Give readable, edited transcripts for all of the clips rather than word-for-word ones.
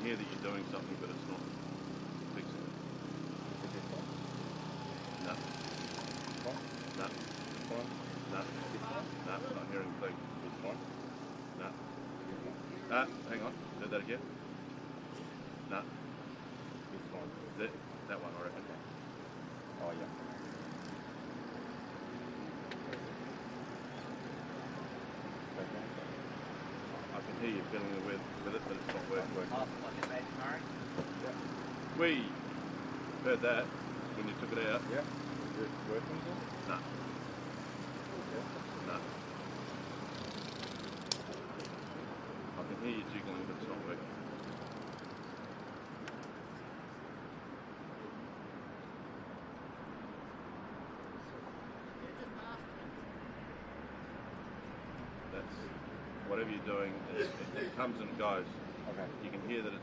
hear that you're doing something, but it's not fixing it. No. No. No. No, not hearing the thing. No. Hang on. Do that again. No. That one, I reckon. Oh, yeah. I can hear you fiddling with it, but it's not working. Half like it made Murray. Yeah. We heard that when you took it out. Yeah. Is it working then? No. Yeah. No. I can hear you jiggling, but it's not working. That's whatever you're doing. It comes and goes. Okay. You can hear that it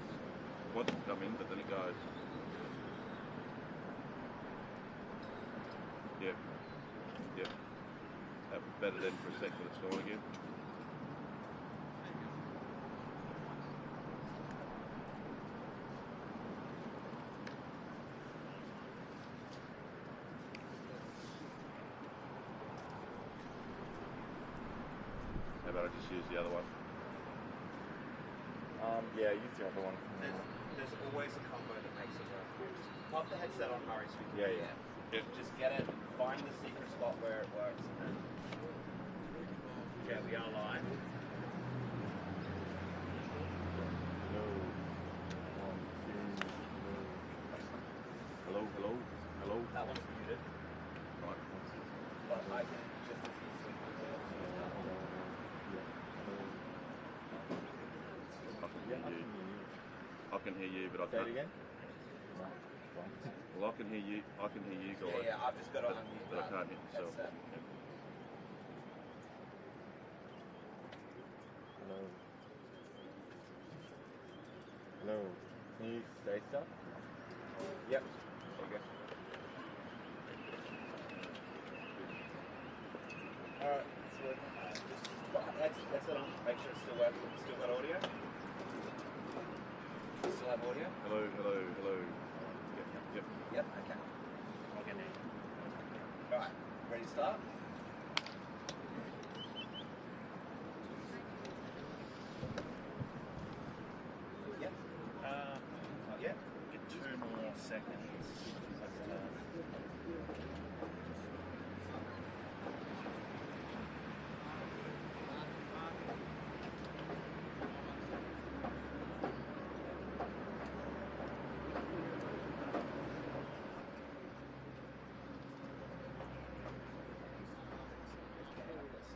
wants to come in, but then it goes. Yep. Yep. That was better then for a sec, but it's gone again. How about I just use the other one? Yeah, use the other one. There's always a combo that makes it work. Just pop the headset on Murray so we can Yeah. Yep. just get it, find the secret spot where it works, and then yeah, we are live. Hello, hello, hello. That one's muted, Right. but I can just as easily do it. I can hear you, but I Say it can't. again? Well, I can hear you. I can hear you guys. Yeah, I've just got it on mute. But I can't hit myself. Headset. Hello. Hello. Can you say stuff? Yep. Okay. Alright, so that's it on. Make sure it's still working. Still got audio? Still have audio? Hello, hello, hello. Yep, yep. Yep, okay. Log in. Alright, ready to start? Yep. Not yet. Get 2 more seconds.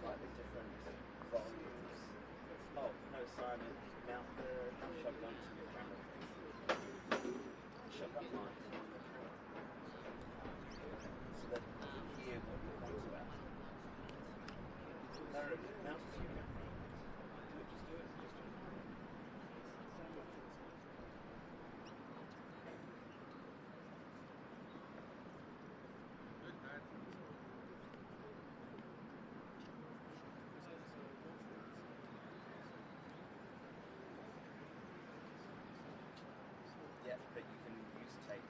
Slightly different volumes. Oh, no, Simon. Mount the shotgun to your camera, please. Shotgun line to your camera. So that you can hear what you're pointing at. No, mount it to your camera. Just do it. Just do it. Yeah, but you can use tape.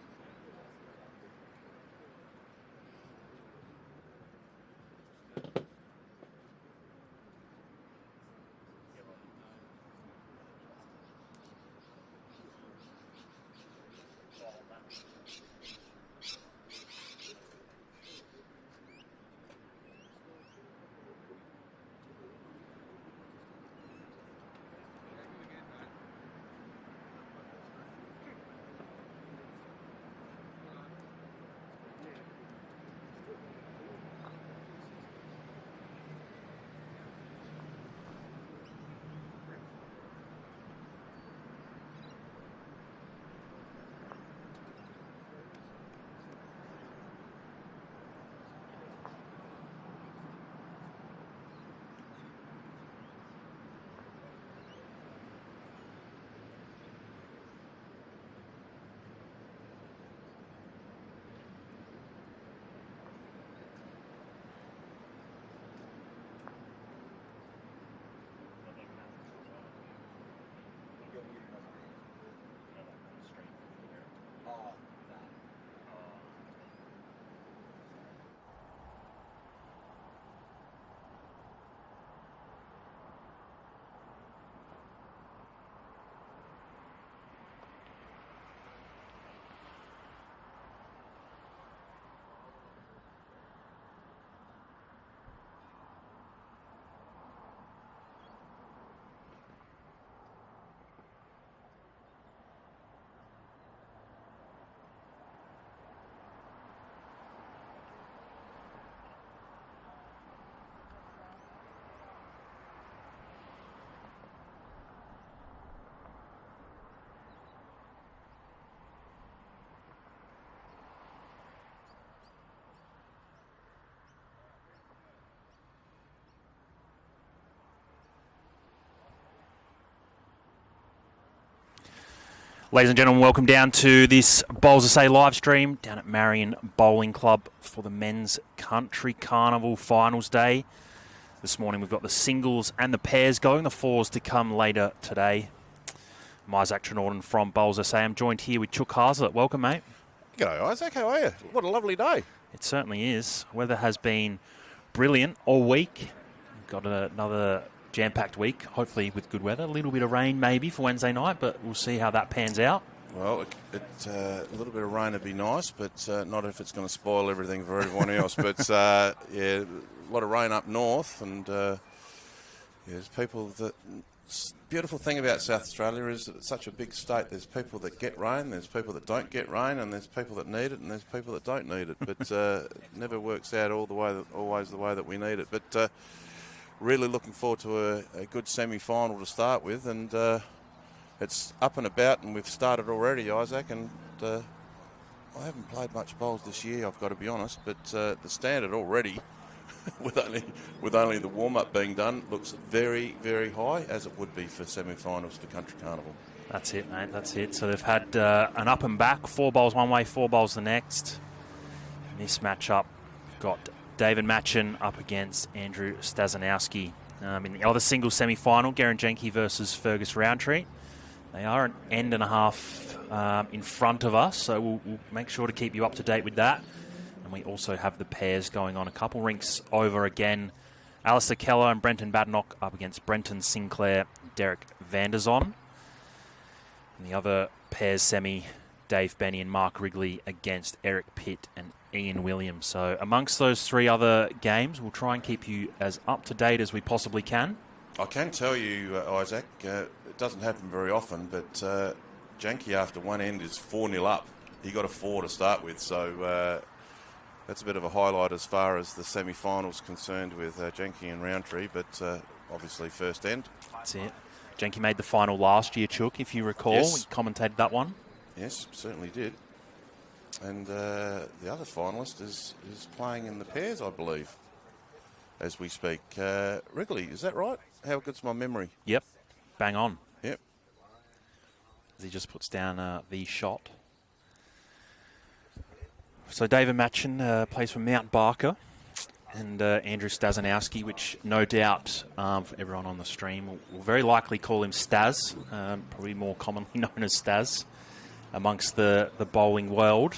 You're muted on my end. Ladies and gentlemen, welcome down to this Bowls of Say live stream down at Marion Bowling Club for the Men's Country Carnival Finals Day. This morning we've got the singles and the pairs going, the fours to come later today. I'm Isaac Trenorden from Bowls of Say. I'm joined here with Chuck Haslett. Welcome, mate. G'day, Isaac. How are you? What a lovely day. It certainly is. Weather has been brilliant all week. We've got another jam-packed week, hopefully with good weather. A little bit of rain maybe for Wednesday night, but we'll see how that pans out. Well, a little bit of rain would be nice, but not if it's going to spoil everything for everyone else. But, yeah, a lot of rain up north, and there's people that... Beautiful thing about South Australia is that it's such a big state. There's people that get rain, there's people that don't get rain, and there's people that need it, and there's people that don't need it. But it never works out always the way that we need it. But really looking forward to a good semi-final to start with, and it's up and about, and we've started already, Isaac. And I haven't played much bowls this year, I've got to be honest, but the standard already. with only the warm-up being done, looks very, very high, as it would be for semi-finals for Country Carnival. That's it, mate, that's it. So they've had an up and back, 4 bowls one way, 4 bowls the next. In this matchup, got David Machin up against Andrew Stasinowsky. In the other single semi-final, Garen Jenke versus Fergus Roundtree. They are an end and a half in front of us, so we'll make sure to keep you up to date with that. We also have the pairs going on a couple rinks over again. Alistair Keller and Brenton Badenoch up against Brenton Sinclair and Derek Vanderzon. And the other pairs semi, Dave Benny and Mark Wrigley against Eric Pitt and Ian Williams. So amongst those 3 other games, we'll try and keep you as up to date as we possibly can. I can tell you, Isaac, it doesn't happen very often, but Jenke after one end is 4-0 up. He got a 4 to start with, so... that's a bit of a highlight as far as the semi-finals concerned with Jenke and Roundtree, but obviously first end. That's it. Jenke made the final last year, Chook, if you recall. Yes. We commentated that one. Yes, certainly did. And the other finalist is playing in the pairs, I believe, as we speak. Wrigley, is that right? How good's my memory? Yep, bang on. Yep. As he just puts down the shot. So David Machin plays for Mount Barker, and Andrew Stasinowsky, which no doubt for everyone on the stream will very likely call him Stas, probably more commonly known as Stas amongst the bowling world.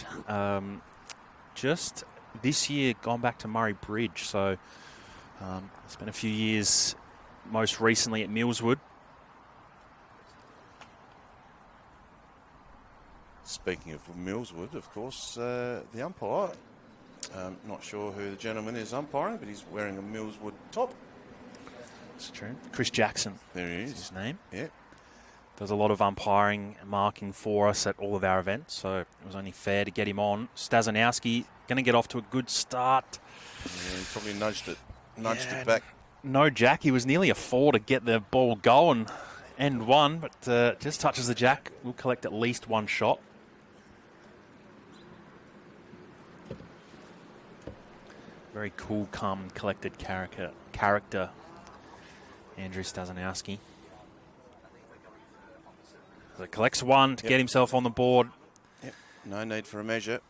Just this year gone back to Murray Bridge, so spent a few years most recently at Millswood. Speaking of Millswood, of course, the umpire, not sure who the gentleman is umpiring, but he's wearing a Millswood top. That's true. Chris Jackson. There he is. His name. Yeah. Does a lot of umpiring and marking for us at all of our events, so it was only fair to get him on. Stasinowsky going to get off to a good start. Yeah, he probably nudged it back. No jack. He was nearly a 4 to get the ball going. End one, but just touches the jack. We'll collect at least 1 shot. Very cool, calm, collected character, Andrew Stasinowsky. So collects 1 to get himself on the board. Yep. No need for a measure.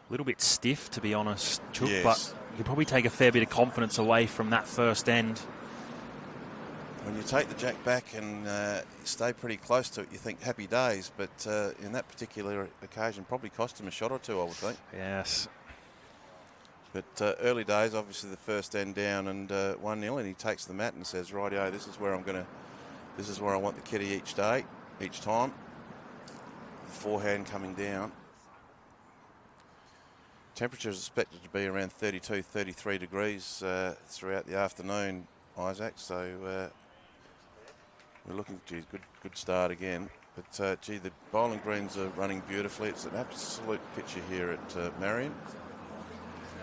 A little bit stiff, to be honest, Chook, yes. But you could probably take a fair bit of confidence away from that first end. When you take the jack back and stay pretty close to it, you think happy days, but in that particular occasion, probably cost him a shot or 2, I would think. Yes. But early days, obviously the first end down and 1-0, and he takes the mat and says, "Rightio, this is where I want the kitty each time." The forehand coming down. Temperature is expected to be around 32, 33 degrees throughout the afternoon, Isaac. So we're looking, geez, good start again. But gee, the bowling greens are running beautifully. It's an absolute picture here at Marion.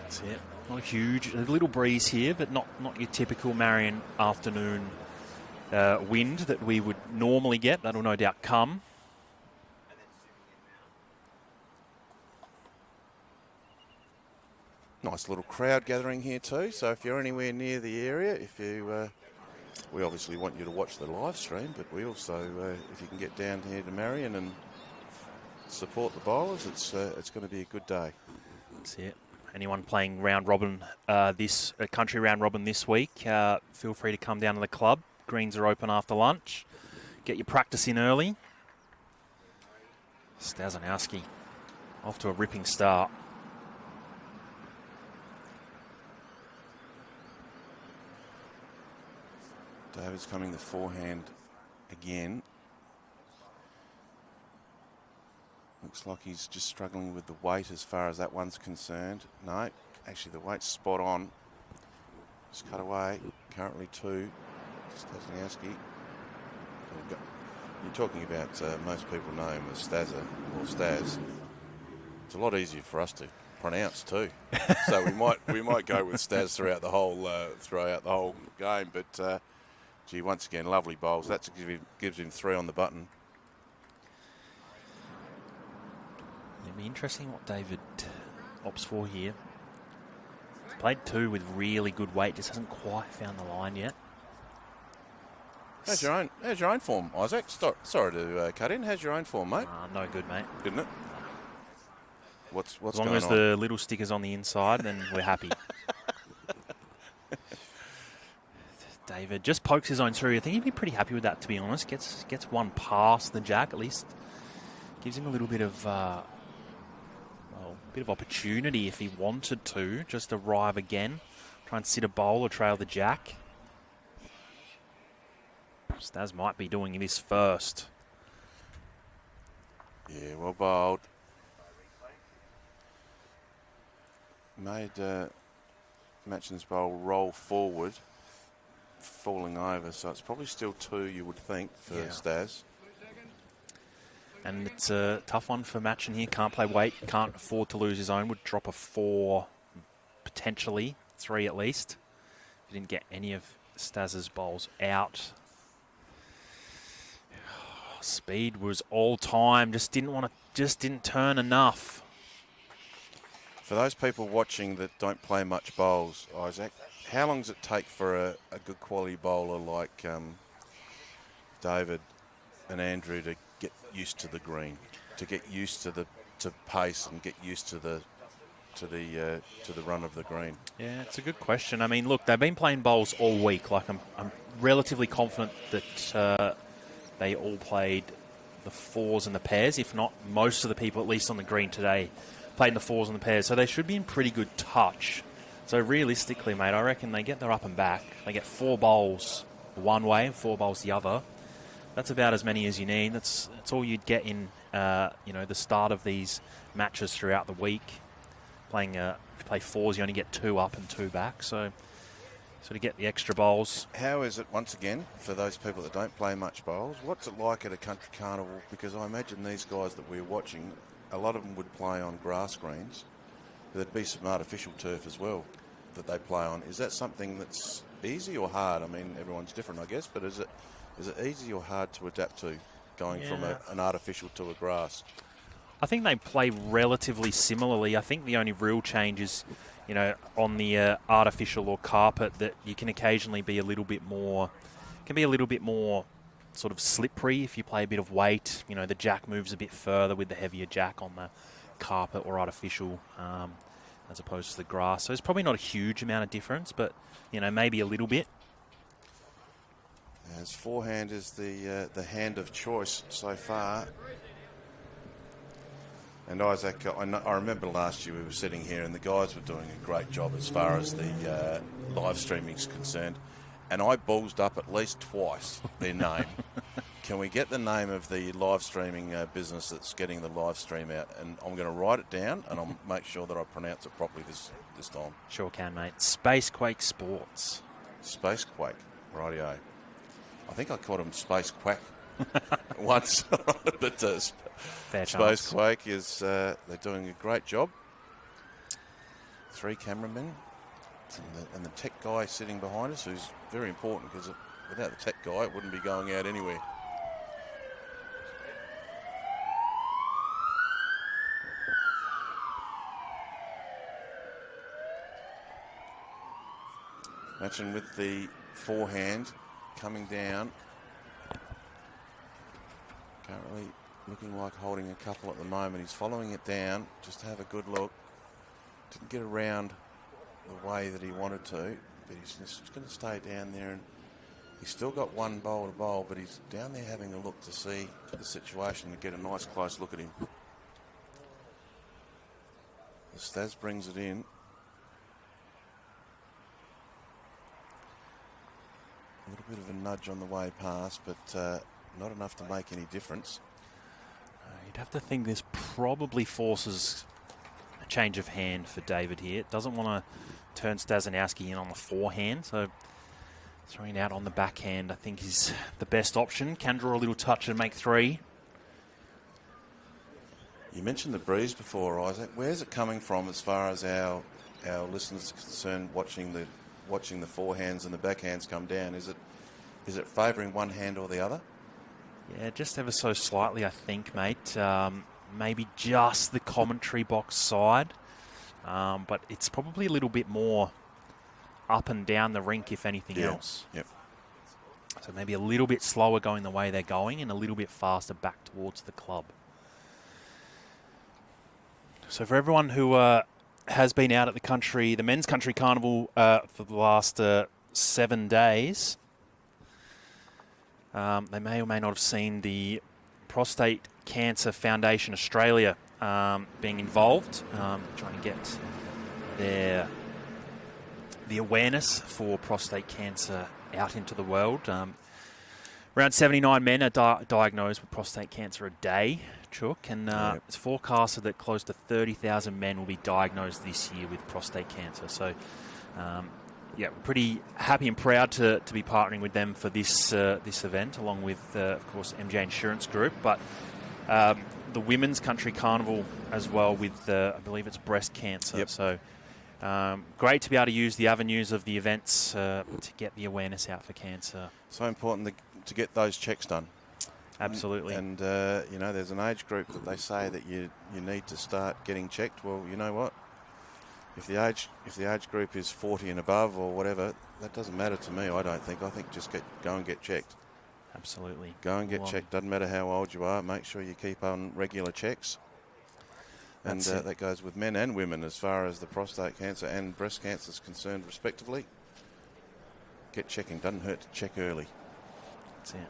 That's it. Not huge. A little breeze here, but not your typical Marion afternoon wind that we would normally get. That'll no doubt come. Nice little crowd gathering here too. So if you're anywhere near the area, if you we obviously want you to watch the live stream, but we also, if you can get down here to Marion and support the bowlers, it's going to be a good day. That's it. Anyone playing round robin country round robin this week, feel free to come down to the club. Greens are open after lunch. Get your practice in early. Stasinowsky off to a ripping start. David's coming the forehand again. Looks like he's just struggling with the weight as far as that one's concerned. No, actually the weight's spot on. Just cut away. Currently 2. Stasinowsky. You're talking about most people know him as Stazza or Staz. It's a lot easier for us to pronounce too. So we might go with Staz throughout the whole game. But gee, once again, lovely bowls. That gives him 3 on the button. It'll be interesting what David opts for here. He's played 2 with really good weight, just hasn't quite found the line yet. How's your own form, Isaac? Sorry to cut in. How's your own form, mate? No good, mate. Didn't it? What's as long going as on? the little sticker's on the inside, then we're happy. David just pokes his own through. I think he'd be pretty happy with that, to be honest. Gets one past the jack, at least. Gives him a little bit of opportunity if he wanted to. Just arrive again. Try and sit a bowl or trail the jack. Stas might be doing this first. Yeah, well bowled. Made Machin's bowl roll forward, falling over, so it's probably still 2, you would think, for Stas. And it's a tough one for Machin here. Can't play weight, can't afford to lose his own. Would drop a 4, potentially 3 at least. He didn't get any of Stas's bowls out. Speed was all time. Just didn't turn enough. For those people watching that don't play much bowls, Isaac, how long does it take for a good quality bowler like David and Andrew to get used to the green, to get used to pace and get used to the run of the green? Yeah, it's a good question. I mean, look, they've been playing bowls all week. Like I'm relatively confident that they all played the 4s and the pairs. If not, most of the people, at least on the green today, played in the 4s and the pairs. So they should be in pretty good touch. So realistically, mate, I reckon they get their up and back. They get 4 bowls one way and 4 bowls the other. That's about as many as you need. That's all you'd get in the start of these matches throughout the week. If you play 4s, you only get 2 up and 2 back. So to get the extra bowls. How is it, once again, for those people that don't play much bowls, what's it like at a country carnival? Because I imagine these guys that we're watching, a lot of them would play on grass greens. There'd be some artificial turf as well that they play on. Is that something that's easy or hard? I mean, everyone's different, I guess, but is it easy or hard to adapt to, going from an artificial to a grass? I think they play relatively similarly. I think the only real change is, on the artificial or carpet, that you can occasionally be a little bit more sort of slippery if you play a bit of weight. The jack moves a bit further with the heavier jack on the carpet or artificial as opposed to the grass. So it's probably not a huge amount of difference, but, maybe a little bit. As forehand is the hand of choice so far. And Isaac, I remember last year we were sitting here and the guys were doing a great job as far as the live streaming is concerned. And I ballsed up at least twice their name. Can we get the name of the live streaming business that's getting the live stream out? And I'm going to write it down and I'll make sure that I pronounce it properly this time. Sure can, mate. Spacequake Sports. Spacequake, rightio. I think I called him Space Quack once, but Fair chance. Spacequake is they're doing a great job. 3 cameramen and the tech guy sitting behind us, who's very important because without the tech guy, it wouldn't be going out anywhere. Machin with the forehand. coming down. Currently looking like holding a couple at the moment. He's following it down just to have a good look. Didn't get around the way that he wanted to, but he's just going to stay down there, and he's still got one bowl to bowl, but he's down there having a look to see the situation, to get a nice close look at him. The Stas brings it in. A little bit of a nudge on the way past, but not enough to make any difference. You'd have to think this probably forces a change of hand for David here. Doesn't want to turn Stasinowsky in on the forehand, so throwing out on the backhand I think is the best option. Can draw a little touch and make 3. You mentioned the breeze before, Isaac. Where's it coming from as far as our listeners are concerned, watching the forehands and the backhands come down? Is it favouring one hand or the other? Yeah, just ever so slightly, I think, mate. Maybe just the commentary box side, but it's probably a little bit more up and down the rink, if anything else. Yep. So maybe a little bit slower going the way they're going and a little bit faster back towards the club. So for everyone who has been out at the men's country carnival for the last 7 days, they may or may not have seen the Prostate Cancer Foundation Australia being involved, trying to get the awareness for prostate cancer out into the world. Around 79 men are diagnosed with prostate cancer a day, Chook, and it's forecasted that close to 30,000 men will be diagnosed this year with prostate cancer. So, we're pretty happy and proud to be partnering with them for this event, along with, of course, MJ Insurance Group, but the Women's Country Carnival as well with, I believe it's breast cancer. Yep. So great to be able to use the avenues of the events to get the awareness out for cancer. So important to get those checks done. Absolutely. And there's an age group that they say that you need to start getting checked. Well, you know what? If the age group is 40 and above or whatever, that doesn't matter to me, I don't think. I think just go and get checked. Absolutely. Go and get checked. Doesn't matter how old you are. Make sure you keep on regular checks. And that goes with men and women as far as the prostate cancer and breast cancer is concerned, respectively. Get checking. Doesn't hurt to check early. That's it.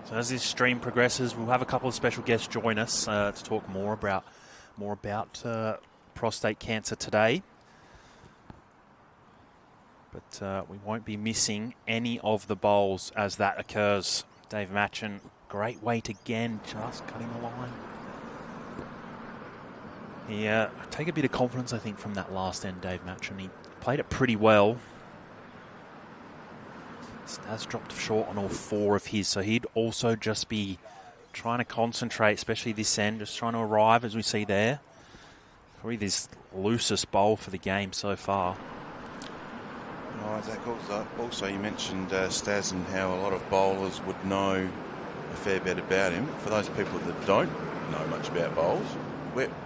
So as this stream progresses, we'll have a couple of special guests join us to talk more about prostate cancer today. But we won't be missing any of the bowls as that occurs. Dave Machin, great weight again, just cutting the line. Take a bit of confidence, I think, from that last end, Dave Machin. He played it pretty well. Stas dropped short on all 4 of his, so he'd also just be trying to concentrate, especially this end, just trying to arrive, as we see there. Probably this loosest bowl for the game so far. Isaac, also you mentioned Stas and how a lot of bowlers would know a fair bit about him. For those people that don't know much about bowls,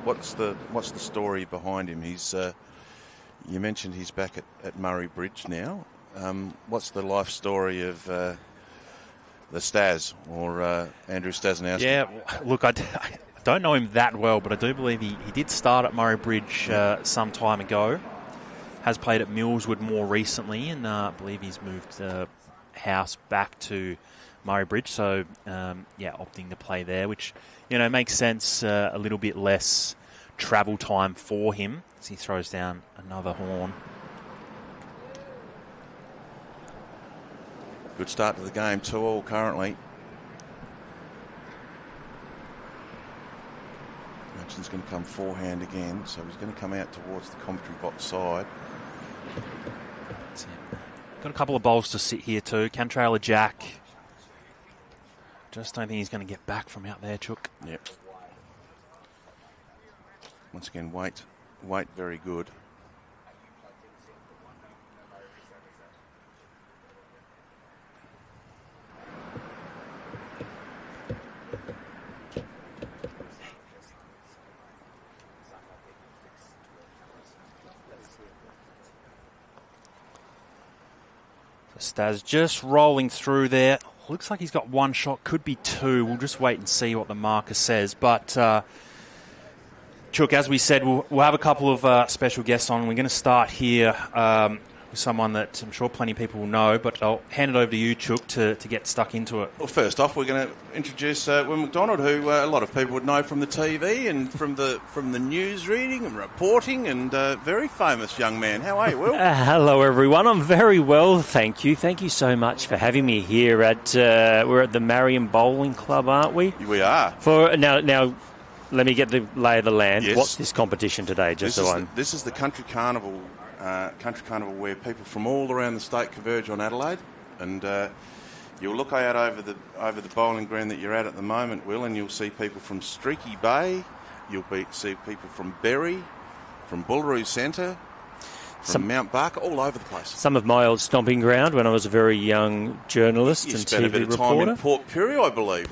what's the story behind him? You mentioned he's back at Murray Bridge now. What's the life story of the Stas or Andrew Stasinowsky? Yeah, look, I don't know him that well, but I do believe he did start at Murray Bridge some time ago. Has played at Millswood more recently, and I believe he's moved house back to Murray Bridge. So, opting to play there, which makes sense. A little bit less travel time for him as he throws down another horn. Good start to the game, 2-2 currently. Machin's going to come forehand again, so he's going to come out towards the commentary box side. That's it. Got a couple of bowls to sit here too. Can trail a jack. Just don't think he's going to get back from out there, Chook. Yep. Once again, weight very good. Stas just rolling through there. Looks like he's got one shot, could be two. We'll just wait and see what the marker says. But, Chook, as we said, we'll have a couple of special guests on. We're going to start here with someone that I'm sure plenty of people will know, but I'll hand it over to you, Chook, to get stuck into it. Well, first off, we're going to introduce Will McDonald, who a lot of people would know from the TV and from the news reading and reporting, and a very famous young man. How are you, Will? Hello, everyone. I'm very well, thank you. Thank you so much for having me here at we're at the Marion Bowling Club, aren't we? We are. For now. Let me get the lay of the land. Yes. What's this competition today? This is the Country Carnival. Country Carnival, where people from all around the state converge on Adelaide, and you'll look out over the bowling green that you're at the moment, Will, and you'll see people from Streaky Bay, see people from Berry, from Bullaroo Centre, from Mount Barker, all over the place. Some of my old stomping ground when I was a very young journalist You and spent TV a bit of reporter. time in Port Pirie, I believe.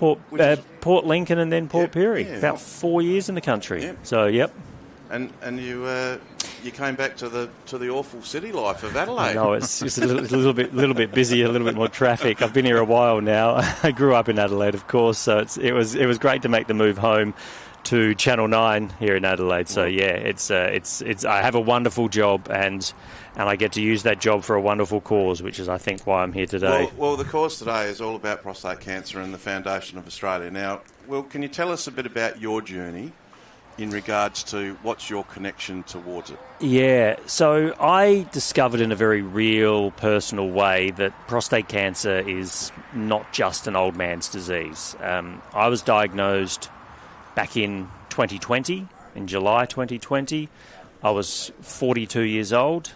Port Lincoln and then Port Pirie. yeah. About 4 years in the country. Yeah. So, yep. And you came back to the awful city life of Adelaide. No, it's a little bit busy, a little bit more traffic. I've been here a while now. I grew up in Adelaide, of course, so it was great to make the move home to Channel 9 here in Adelaide. So yeah, it's I have a wonderful job and I get to use that job for a wonderful cause, which is I think why I'm here today. Well, the cause today is all about prostate cancer and the Foundation of Australia. Now, Will, can you tell us a bit about your journey in regards to what's your connection towards it? Yeah, so I discovered in a very real, personal way that prostate cancer is not just an old man's disease. I was diagnosed back in 2020, in July 2020. I was 42 years old.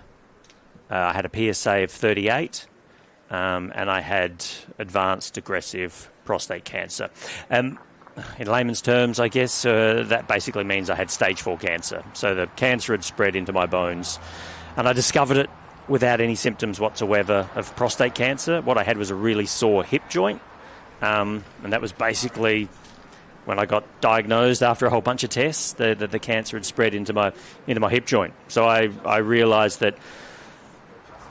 I had a PSA of 38, and I had advanced aggressive prostate cancer. In layman's terms, I guess, that basically means I had stage 4 cancer. So the cancer had spread into my bones. And I discovered it without any symptoms whatsoever of prostate cancer. What I had was a really sore hip joint. And that was basically when I got diagnosed after a whole bunch of tests, the cancer had spread into my hip joint. So I realised that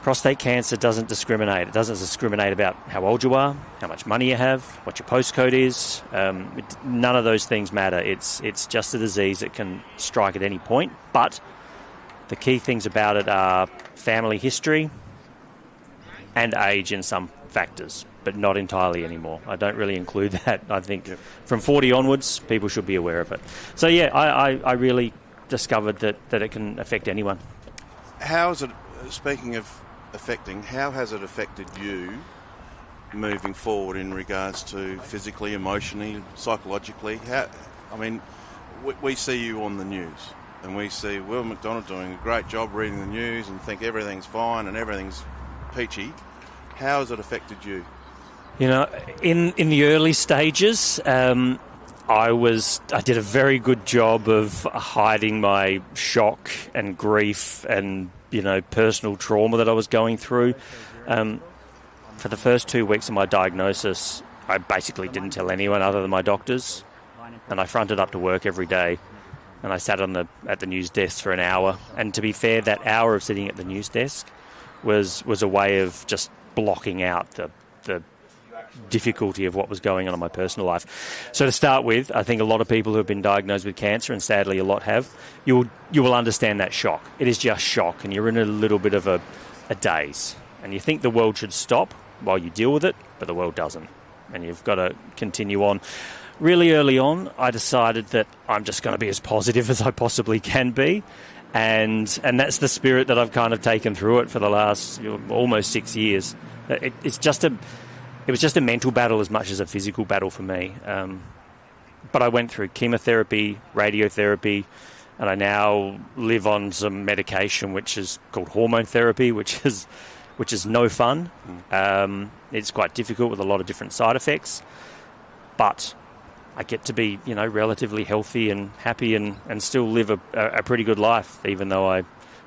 prostate cancer doesn't discriminate. It doesn't discriminate about how old you are, how much money you have, what your postcode is. None of those things matter. It's just a disease that can strike at any point. But the key things about it are family history and age in some factors, but not entirely anymore. I don't really include that. I think from 40 onwards, people should be aware of it. So yeah, I really discovered that it can affect anyone. How is it, speaking of affecting, how has it affected you moving forward in regards to physically, emotionally, psychologically? We see you on the news and we see Will McDonald doing a great job reading the news and think everything's fine and everything's peachy. How has it affected you? You know, in the early stages, I did a very good job of hiding my shock and grief and personal trauma that I was going through. For the first 2 weeks of my diagnosis, I basically didn't tell anyone other than my doctors, and I fronted up to work every day, and I sat at the news desk for an hour. And to be fair, that hour of sitting at the news desk was a way of just blocking out the difficulty of what was going on in my personal life. So to start with, I think a lot of people who have been diagnosed with cancer, and sadly a lot have, you will understand that shock. It is just shock, and you're in a little bit of a daze. And you think the world should stop while you deal with it, but the world doesn't. And you've got to continue on. Really early on, I decided that I'm just going to be as positive as I possibly can be. And that's the spirit that I've kind of taken through it for the last almost 6 years. It was just a mental battle as much as a physical battle for me. But I went through chemotherapy, radiotherapy, and I now live on some medication which is called hormone therapy, which is no fun. It's quite difficult with a lot of different side effects. But I get to be, relatively healthy and happy and still live a pretty good life, even though I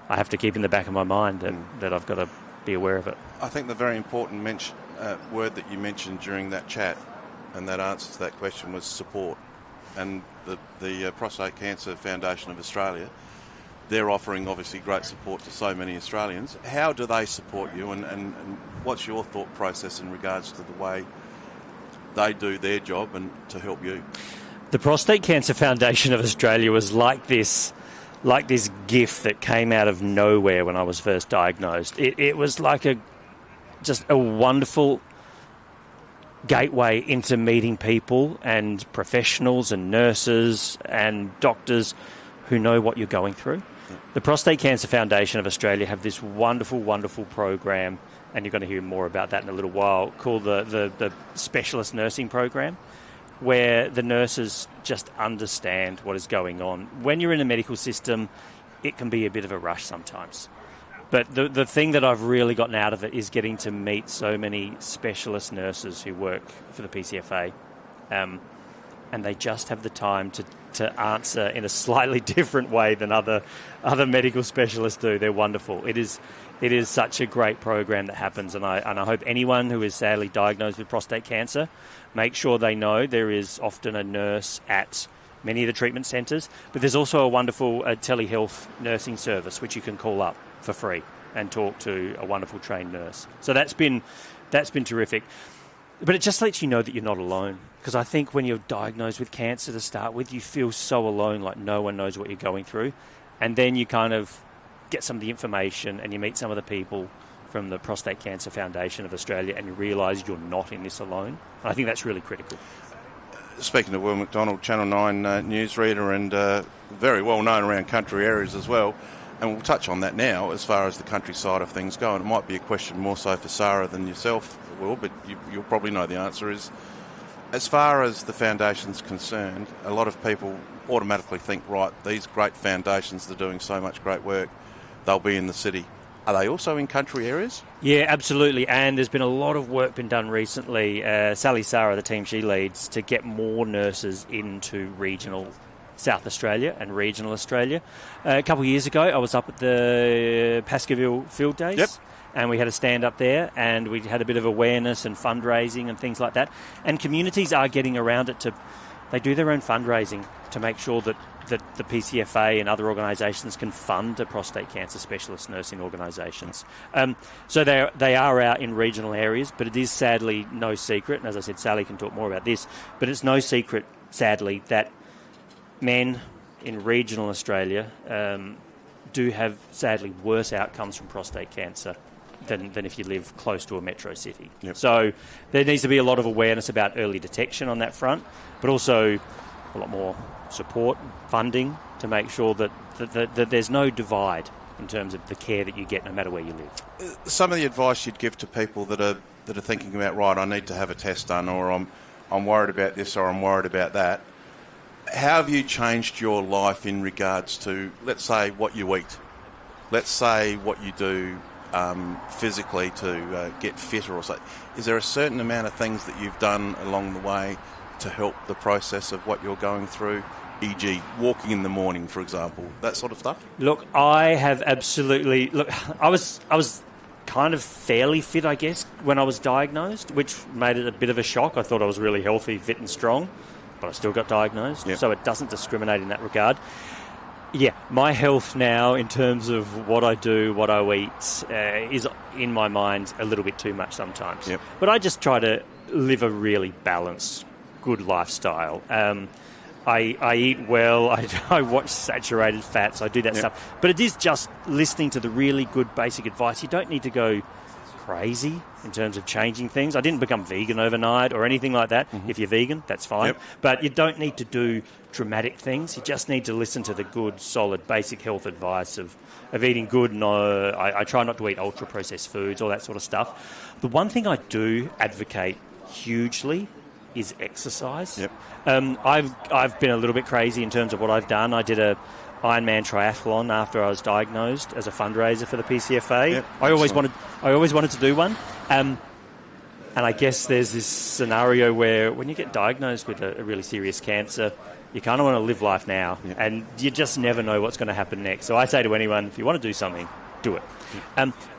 have to keep in the back of my mind that I've got to be aware of it. I think the very important word that you mentioned during that chat and that answer to that question was support. And the Prostate Cancer Foundation of Australia they're offering obviously great support to so many Australians. How do they support you, and what's your thought process in regards to the way they do their job and to help you? The Prostate Cancer Foundation of Australia was like this gift that came out of nowhere when I was first diagnosed. It was like just a wonderful gateway into meeting people and professionals and nurses and doctors who know what you're going through. The Prostate Cancer Foundation of Australia have this wonderful, wonderful program, and you're going to hear more about that in a little while, called the Specialist Nursing Program, where the nurses just understand what is going on. When you're in the medical system, it can be a bit of a rush sometimes. But the thing that I've really gotten out of it is getting to meet so many specialist nurses who work for the PCFA, and they just have the time to answer in a slightly different way than other medical specialists do. They're wonderful. It is such a great program that happens, and I hope anyone who is sadly diagnosed with prostate cancer, make sure they know there is often a nurse at many of the treatment centres, but there's also a wonderful telehealth nursing service which you can call up for free and talk to a wonderful trained nurse. So that's been terrific. But it just lets you know that you're not alone. Because I think when you're diagnosed with cancer to start with, you feel so alone, like no one knows what you're going through. And then you kind of get some of the information and you meet some of the people from the Prostate Cancer Foundation of Australia and you realise you're not in this alone. And I think that's really critical. Speaking to Will McDonald, Channel 9 newsreader, and very well known around country areas as well. And we'll touch on that now as far as the countryside of things go. And it might be a question more so for Sarah than yourself, Will, but you'll probably know the answer is, as far as the foundation's concerned, a lot of people automatically think, right, these great foundations, they're doing so much great work, they'll be in the city. Are they also in country areas? Yeah, absolutely. And there's been a lot of work been done recently. Sally Sarah, the team she leads, to get more nurses into regional South Australia and regional Australia. A couple of years ago, I was up at the Pascoeville Field Days. Yep. And we had a stand up there and we had a bit of awareness and fundraising and things like that. And communities are getting around it they do their own fundraising to make sure that the PCFA and other organisations can fund the prostate cancer specialist nursing organisations. So they are out in regional areas, but it is sadly no secret, and as I said, Sally can talk more about this, but it's no secret, sadly, that men in regional Australia do have, sadly, worse outcomes from prostate cancer than if you live close to a metro city. Yep. So there needs to be a lot of awareness about early detection on that front, but also a lot more support, funding, to make sure that there's no divide in terms of the care that you get no matter where you live. Some of the advice you'd give to people that are thinking about, right, I need to have a test done, or I'm worried about this, or I'm worried about that. How have you changed your life in regards to, let's say, what you eat? Let's say what you do physically to get fitter or so. Is there a certain amount of things that you've done along the way to help the process of what you're going through, e.g. walking in the morning, for example, that sort of stuff? Look, I have absolutely... Look, I was kind of fairly fit, I guess, when I was diagnosed, which made it a bit of a shock. I thought I was really healthy, fit and strong, but I still got diagnosed, Yep. So it doesn't discriminate in that regard. Yeah, my health now, in terms of what I do, what I eat, is in my mind a little bit too much sometimes. Yep. But I just try to live a really balanced, good lifestyle. I eat well, I watch saturated fats, I do that Yep. stuff. But it is just listening to the really good basic advice. You don't need to go crazy in terms of changing things. I didn't become vegan overnight or anything like that. Mm-hmm. If you're vegan, that's fine. Yep. But you don't need to do dramatic things. You just need to listen to the good, solid, basic health advice of eating good. And I try not to eat ultra-processed foods, all that sort of stuff. The one thing I do advocate hugely is exercise. Yep. I've been a little bit crazy in terms of what I've done. I did a Ironman triathlon after I was diagnosed as a fundraiser for the PCFA. Yep, I always wanted to do one. And I guess there's this scenario where when you get diagnosed with a really serious cancer, you kind of want to live life now. Yep. And you just never know what's going to happen next. So I say to anyone, if you want to do something, do it.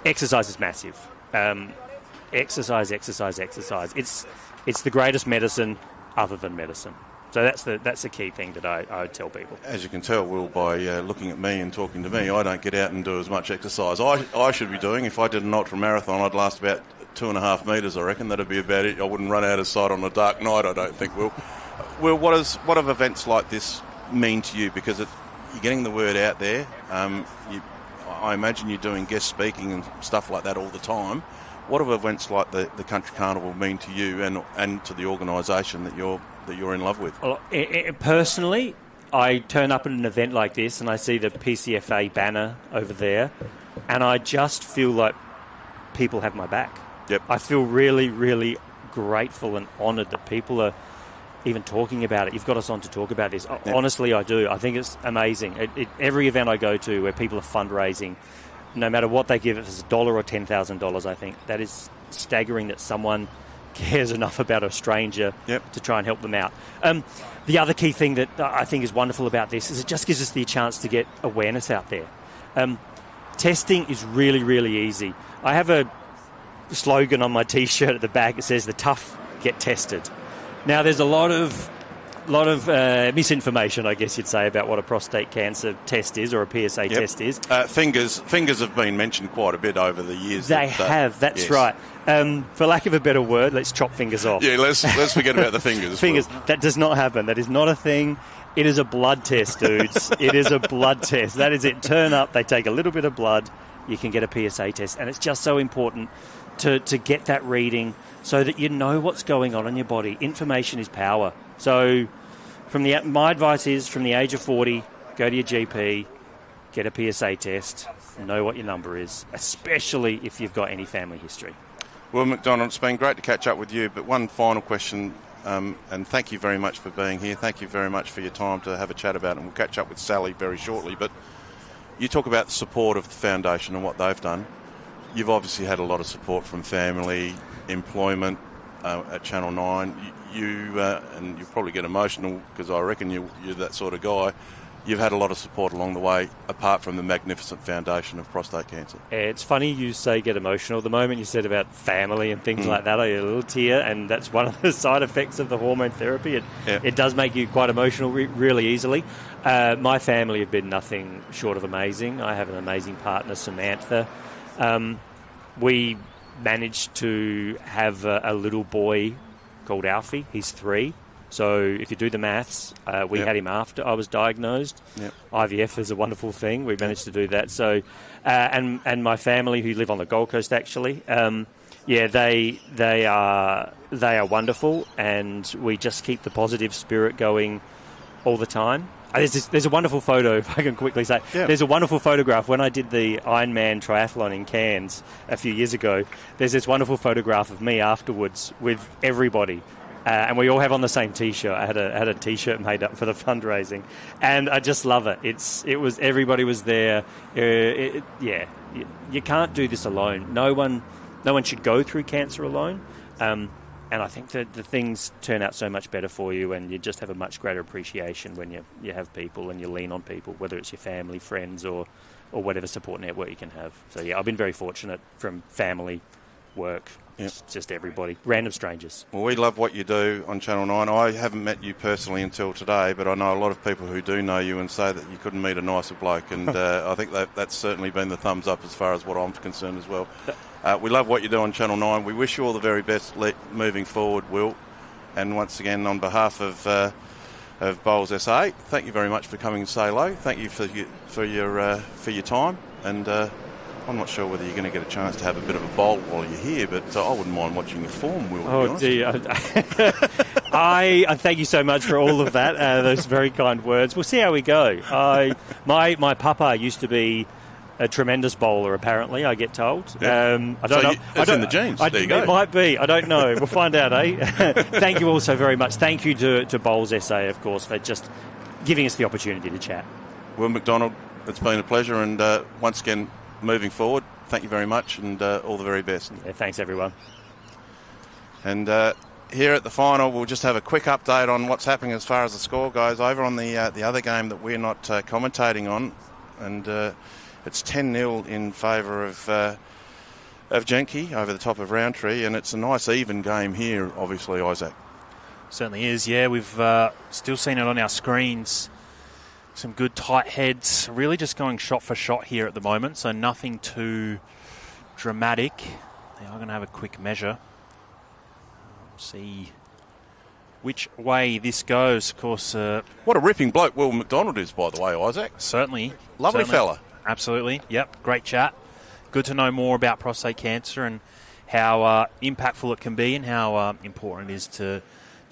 Exercise is massive. Exercise. It's the greatest medicine other than medicine. So that's the key thing that I would tell people. As you can tell, Will, by looking at me and talking to me, I don't get out and do as much exercise. I should be doing. If I did an ultra-marathon, I'd last about 2.5 metres, I reckon. That'd be about it. I wouldn't run out of sight on a dark night, I don't think, Will. Will, what have events like this mean to you? Because you're getting the word out there. I imagine you're doing guest speaking and stuff like that all the time. What have events like the Country Carnival mean to you and to the organisation that you're in love with? Well, personally, I turn up at an event like this and I see the PCFA banner over there, and I just feel like people have my back. Yep. I feel really, really grateful and honoured that people are even talking about it. You've got us on to talk about this. Yep. Honestly, I do. I think it's amazing. Every event I go to where people are fundraising, no matter what they give, if it's $1 or $10,000, I think that is staggering that someone cares enough about a stranger to try and help them out. The other key thing that I think is wonderful about this is it just gives us the chance to get awareness out there. Testing is really, really easy. I have a slogan on my T-shirt at the back. It says, "The tough get tested." Now, there's a lot of misinformation, I guess you'd say, about what a prostate cancer test is or a PSA test is. Fingers have been mentioned quite a bit over the years. They have, that's right. For lack of a better word, let's chop fingers off. Yeah, let's forget about the fingers. Fingers, that does not happen. That is not a thing. It is a blood test, dudes. It is a blood test. That is it. Turn up, they take a little bit of blood, you can get a PSA test. And it's just so important to get that reading so that you know what's going on in your body. Information is power. So my advice is, from the age of 40, go to your GP, get a PSA test, know what your number is, especially if you've got any family history. Well, McDonald, it's been great to catch up with you, but one final question, and thank you very much for being here. Thank you very much for your time to have a chat about it, and we'll catch up with Sally very shortly. But you talk about the support of the foundation and what they've done. You've obviously had a lot of support from family, employment at Channel 9. And you probably get emotional because I reckon you're that sort of guy. You've had a lot of support along the way, apart from the magnificent foundation of prostate cancer. It's funny you say get emotional. The moment you said about family and things like that, I get a little tear, and that's one of the side effects of the hormone therapy. It does make you quite emotional really easily. My family have been nothing short of amazing. I have an amazing partner, Samantha. We managed to have a little boy called Alfie. He's 3. So if you do the maths, we had him after I was diagnosed. IVF is a wonderful thing. We managed to do that. So, and my family, who live on the Gold Coast, actually, they are wonderful, and we just keep the positive spirit going all the time. There's a wonderful photo, if I can quickly say. There's a wonderful photograph. When I did the Ironman triathlon in Cairns a few years ago, there's this wonderful photograph of me afterwards with everybody. And we all have on the same T-shirt. I had a T-shirt made up for the fundraising, and I just love it. Everybody was there. You can't do this alone. No one should go through cancer alone. And I think that the things turn out so much better for you, and you just have a much greater appreciation when you have people and you lean on people, whether it's your family, friends, or whatever support network you can have. So I've been very fortunate, from family, work. Just everybody, random strangers. Well, we love what you do on Channel 9. I haven't met you personally until today, but I know a lot of people who do know you and say that you couldn't meet a nicer bloke, and I think that's certainly been the thumbs up as far as what I'm concerned as well. We love what you do on Channel 9. We wish you all the very best moving forward, Will. And once again, on behalf of Bowls SA, thank you very much for coming and say hello. Thank you for your time, and I'm not sure whether you're going to get a chance to have a bit of a bowl while you're here, but I wouldn't mind watching your form, Will. Oh, dear. I thank you so much for all of that, those very kind words. We'll see how we go. My papa used to be a tremendous bowler, apparently, I get told. I don't know. It's in the genes. There you go. It might be. I don't know. We'll find out, eh? Thank you all so very much. Thank you to Bowls SA, of course, for just giving us the opportunity to chat. Will McDonald, it's been a pleasure, and once again, moving forward, thank you very much, and all the very best. Yeah, thanks, everyone. And here at the final, we'll just have a quick update on what's happening as far as the score goes. Over on the other game that we're not commentating on, and it's 10-0 in favour of Genki over the top of Roundtree, and it's a nice even game here, obviously, Isaac. Certainly is, yeah. We've still seen it on our screens. Some good tight heads. Really just going shot for shot here at the moment, so nothing too dramatic. They are going to have a quick measure. See which way this goes. Of course... what a ripping bloke Will McDonald is, by the way, Isaac. Certainly. Lovely fella. Absolutely. Yep, great chat. Good to know more about prostate cancer and how impactful it can be and how important it is to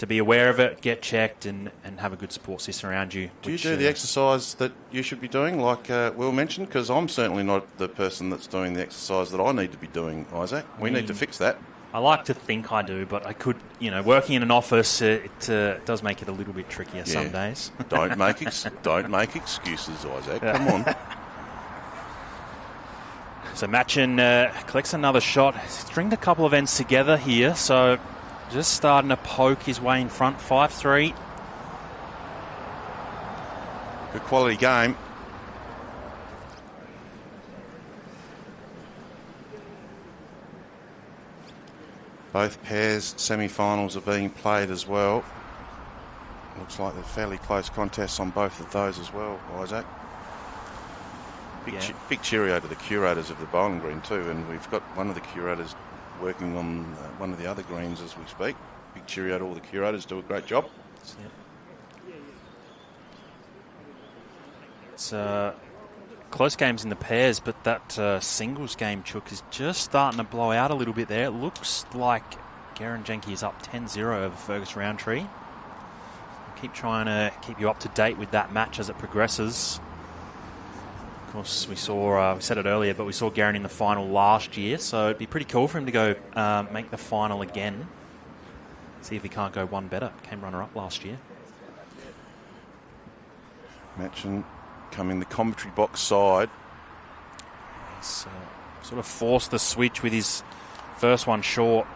be aware of it, get checked, and have a good support system around you. Do you do the exercise that you should be doing, like Will mentioned? Because I'm certainly not the person that's doing the exercise that I need to be doing, Isaac. We need to fix that. I like to think I do, but I could, working in an office, it does make it a little bit trickier some days. Don't make excuses, Isaac. Come on. So Machin collects another shot. Stringed a couple of ends together here, so just starting to poke his way in front. 5-3. Good quality game. Both pairs semi-finals are being played as well. Looks like they're fairly close contests on both of those as well, Isaac. Big cheerio to the curators of the bowling green too, and we've got one of the curators working on one of the other greens as we speak. Big cheerio to all the curators, do a great job. It's close games in the pairs, but that singles game, Chook, is just starting to blow out a little bit there. It looks like Garen Jenke is up 10-0 over Fergus Roundtree. I'll keep trying to keep you up to date with that match as it progresses. Of course, we saw, we said it earlier, but we saw Garen in the final last year, so it'd be pretty cool for him to go make the final again. See if he can't go one better. Came runner-up last year. Machin coming the commentary box side. He's sort of forced the switch with his first one short.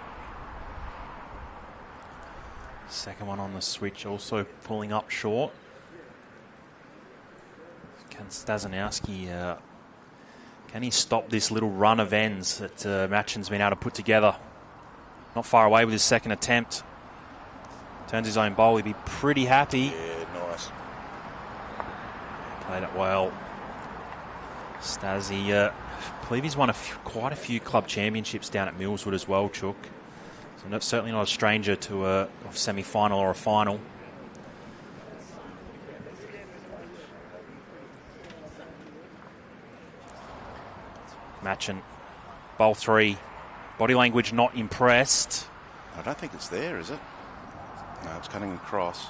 Second one on the switch also pulling up short. Can Stasinowsky, can he stop this little run of ends that Machin's been able to put together? Not far away with his second attempt. Turns his own bowl, he'd be pretty happy. Yeah, nice. Played it well. Stasi, I believe he's won quite a few club championships down at Millswood as well, Chook. So certainly not a stranger to a semi-final or a final. Machin, bowl 3. Body language not impressed. I don't think it's there, is it? No, it's cutting across.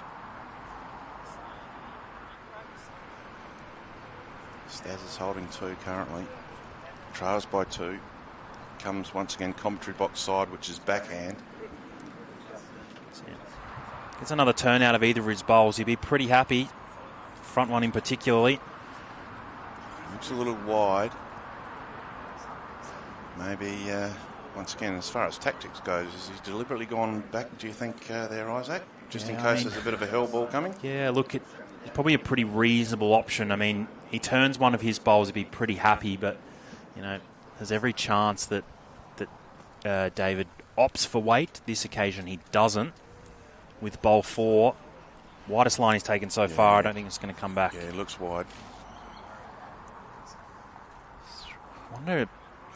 Staz is holding 2 currently. Trails by 2. Comes once again commentary box side, which is backhand. Gets another turn out of either of his bowls. He'd be pretty happy. Front one in particularly. Looks a little wide. Maybe, once again, as far as tactics goes, is he deliberately gone back, do you think, there, Isaac? Just in case there's a bit of a hell ball coming? Yeah, look, it's probably a pretty reasonable option. I mean, he turns one of his bowls, he'd be pretty happy, but, there's every chance that David opts for weight. This occasion he doesn't. With bowl 4, widest line he's taken so far, I don't think it's going to come back. Yeah, it looks wide. I wonder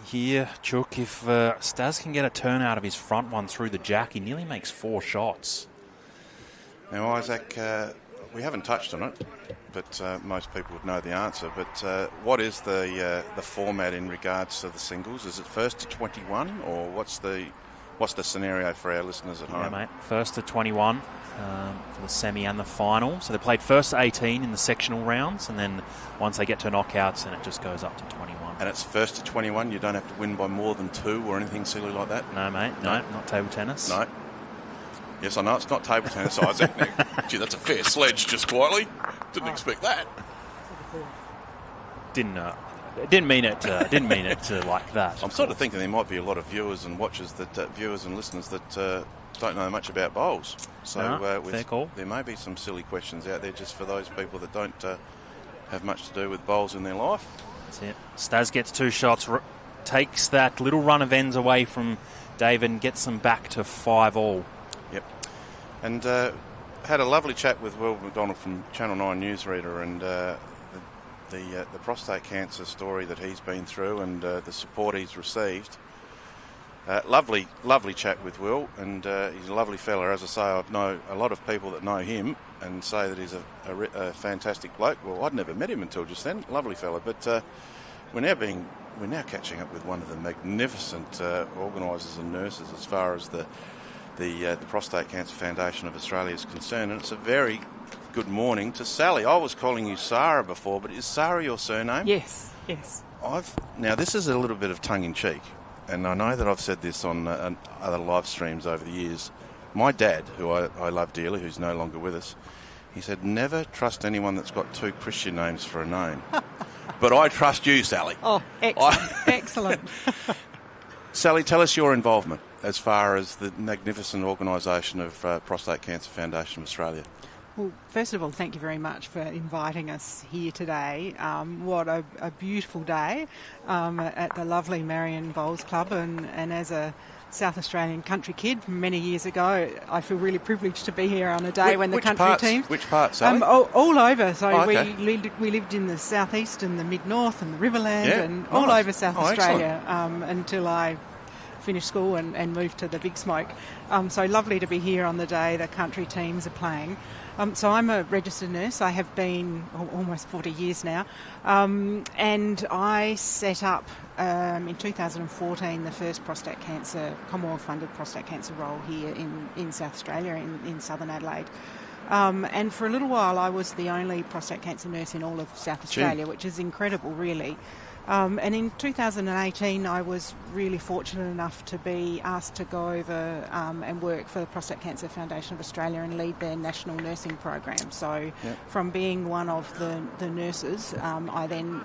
here, Chook, if Stas can get a turn out of his front one through the jack, he nearly makes 4 shots. Now, Isaac, we haven't touched on it, but most people would know the answer. But what is the format in regards to the singles? Is it first to 21, or what's the scenario for our listeners at home? Yeah, mate. First to 21 for the semi and the final. So they played first to 18 in the sectional rounds, and then once they get to knockouts, then it just goes up to 21. And it's first to 21. You don't have to win by more than 2 or anything silly like that? No, mate. No, not table tennis. No. Yes, I know it's not table tennis, Isaac. Gee, that's a fair sledge, just quietly. Didn't expect that. Didn't mean it like that. I'm sort of thinking there might be a lot of viewers and watchers viewers and listeners that don't know much about bowls. So fair call. There may be some silly questions out there just for those people that don't have much to do with bowls in their life. That's it. Stas gets 2 shots, takes that little run of ends away from David and gets them back to 5 all. Yep. And had a lovely chat with Will McDonald from Channel 9 newsreader, and the prostate cancer story that he's been through and the support he's received. Lovely chat with Will, and he's a lovely fella. As I say, I know a lot of people that know him and say that he's a fantastic bloke. Well, I'd never met him until just then. Lovely fella, but we're now catching up with one of the magnificent organisers and nurses as far as the Prostate Cancer Foundation of Australia is concerned, and it's a very good morning to Sally. I was calling you Sarah before, but is Sarah your surname? Yes. Now, this is a little bit of tongue-in-cheek, and I know that I've said this on other live streams over the years. My dad, who I love dearly, who's no longer with us, he said, never trust anyone that's got two Christian names for a name. But I trust you, Sally. Oh, excellent. Excellent. Sally, tell us your involvement as far as the magnificent organisation of Prostate Cancer Foundation of Australia. Well, first of all, thank you very much for inviting us here today. What a beautiful day at the lovely Marion Bowls Club, and as a South Australian country kid many years ago, I feel really privileged to be here on a day when the country teams... Which parts, Sally? All over. So okay. we lived in the southeast and the mid-north and the Riverland and all nice. over South Australia until I finished school and moved to the Big Smoke. So lovely to be here on the day the country teams are playing. So I'm a registered nurse. I have been almost 40 years now. And I set up in 2014 the first Commonwealth-funded prostate cancer role here in South Australia, in southern Adelaide. And for a little while I was the only prostate cancer nurse in all of South Australia, which is incredible, really. And in 2018 I was really fortunate enough to be asked to go over and work for the Prostate Cancer Foundation of Australia and lead their national nursing program. So from being one of the nurses, I then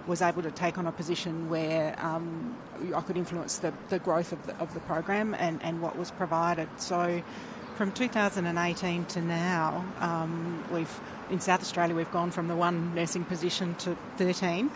was able to take on a position where I could influence the growth of the program and what was provided. So from 2018 to now, in South Australia we've gone from the one nursing position to 13.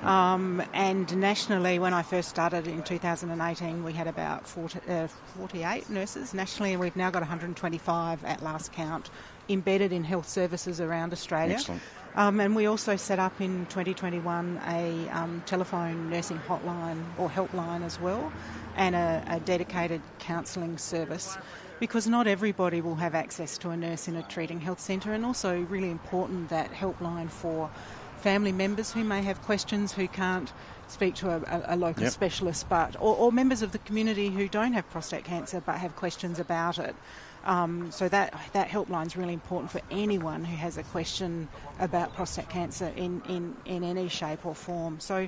And nationally, when I first started in 2018, we had about 48 nurses nationally, and we've now got 125 at last count embedded in health services around Australia. Excellent. And we also set up in 2021 a telephone nursing hotline or helpline as well, and a dedicated counselling service, because not everybody will have access to a nurse in a treating health centre, and also really important that helpline for family members who may have questions, who can't speak to a local specialist, or members of the community who don't have prostate cancer but have questions about it. So that helpline is really important for anyone who has a question about prostate cancer in any shape or form. So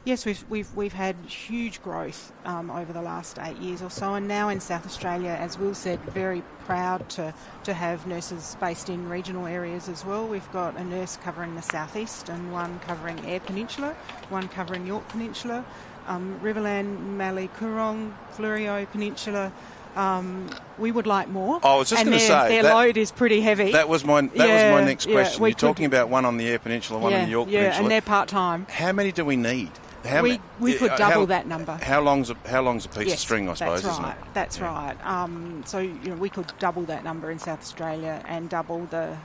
yes, we've had huge growth over the last 8 years or so, and now in South Australia, as Will said, very proud to have nurses based in regional areas as well. We've got a nurse covering the southeast and one covering Eyre Peninsula, one covering York Peninsula, Riverland, Mallee, Coorong, Fleurieu Peninsula. We would like more. I was just going to say their load is pretty heavy. That was my next question. You're talking about one on the Eyre Peninsula, one on the York Peninsula. Yeah, and they're part-time. How many do we need? We could double that number. How long's a piece of string, I suppose, isn't it? That's right. So we could double that number in South Australia and double the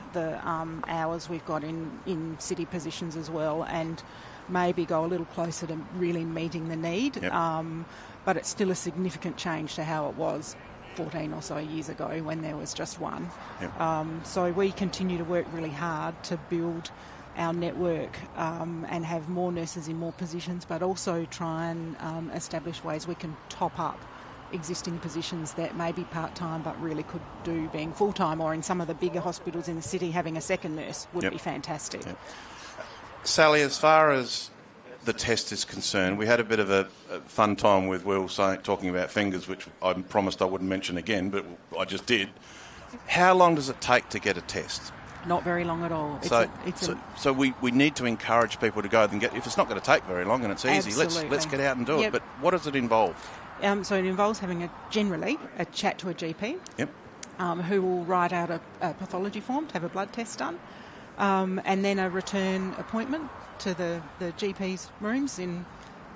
hours we've got in city positions as well, and maybe go a little closer to really meeting the need. Yep. But it's still a significant change to how it was 14 or so years ago when there was just one. Yep. So we continue to work really hard to build our network and have more nurses in more positions, but also try and establish ways we can top up existing positions that may be part-time but really could do being full-time, or in some of the bigger hospitals in the city having a second nurse would be fantastic. Yep. Sally, as far as the test is concerned, we had a bit of a fun time with Will talking about fingers, which I promised I wouldn't mention again, but I just did. How long does it take to get a test? Not very long at all. So we need to encourage people to go and get. If it's not going to take very long and it's easy, let's get out and do it. But what does it involve? So it involves having generally a chat to a GP, who will write out a pathology form to have a blood test done, and then a return appointment to the GP's rooms in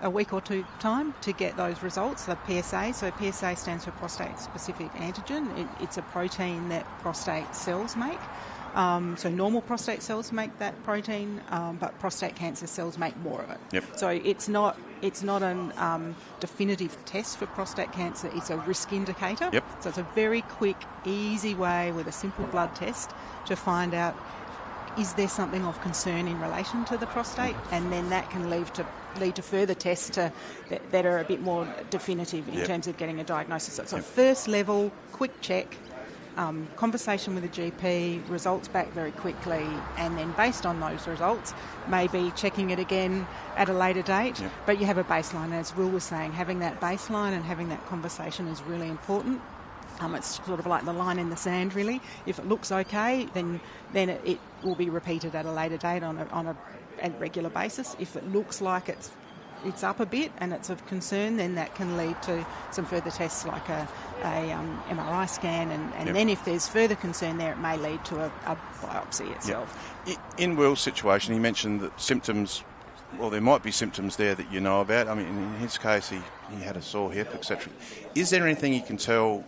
a week or two time to get those results, the PSA. So PSA stands for prostate-specific antigen. It's a protein that prostate cells make. So normal prostate cells make that protein, but prostate cancer cells make more of it. Yep. So it's not a definitive test for prostate cancer. It's a risk indicator. Yep. So it's a very quick, easy way with a simple blood test to find out, is there something of concern in relation to the prostate, and then that can lead to further tests that are a bit more definitive in terms of getting a diagnosis. So it's a first level, quick check, conversation with the GP, results back very quickly, and then based on those results, maybe checking it again at a later date. Yep. But you have a baseline, as Will was saying, having that baseline and having that conversation is really important. It's sort of like the line in the sand, really. If it looks okay, then it will be repeated at a later date on a regular basis. If it looks like it's up a bit and it's of concern, then that can lead to some further tests like a MRI scan, and then if there's further concern there, it may lead to a biopsy itself. In Will's situation, he mentioned that symptoms. Well, there might be symptoms there that you know about. I mean, in his case, he had a sore hip, etc. Is there anything you can tell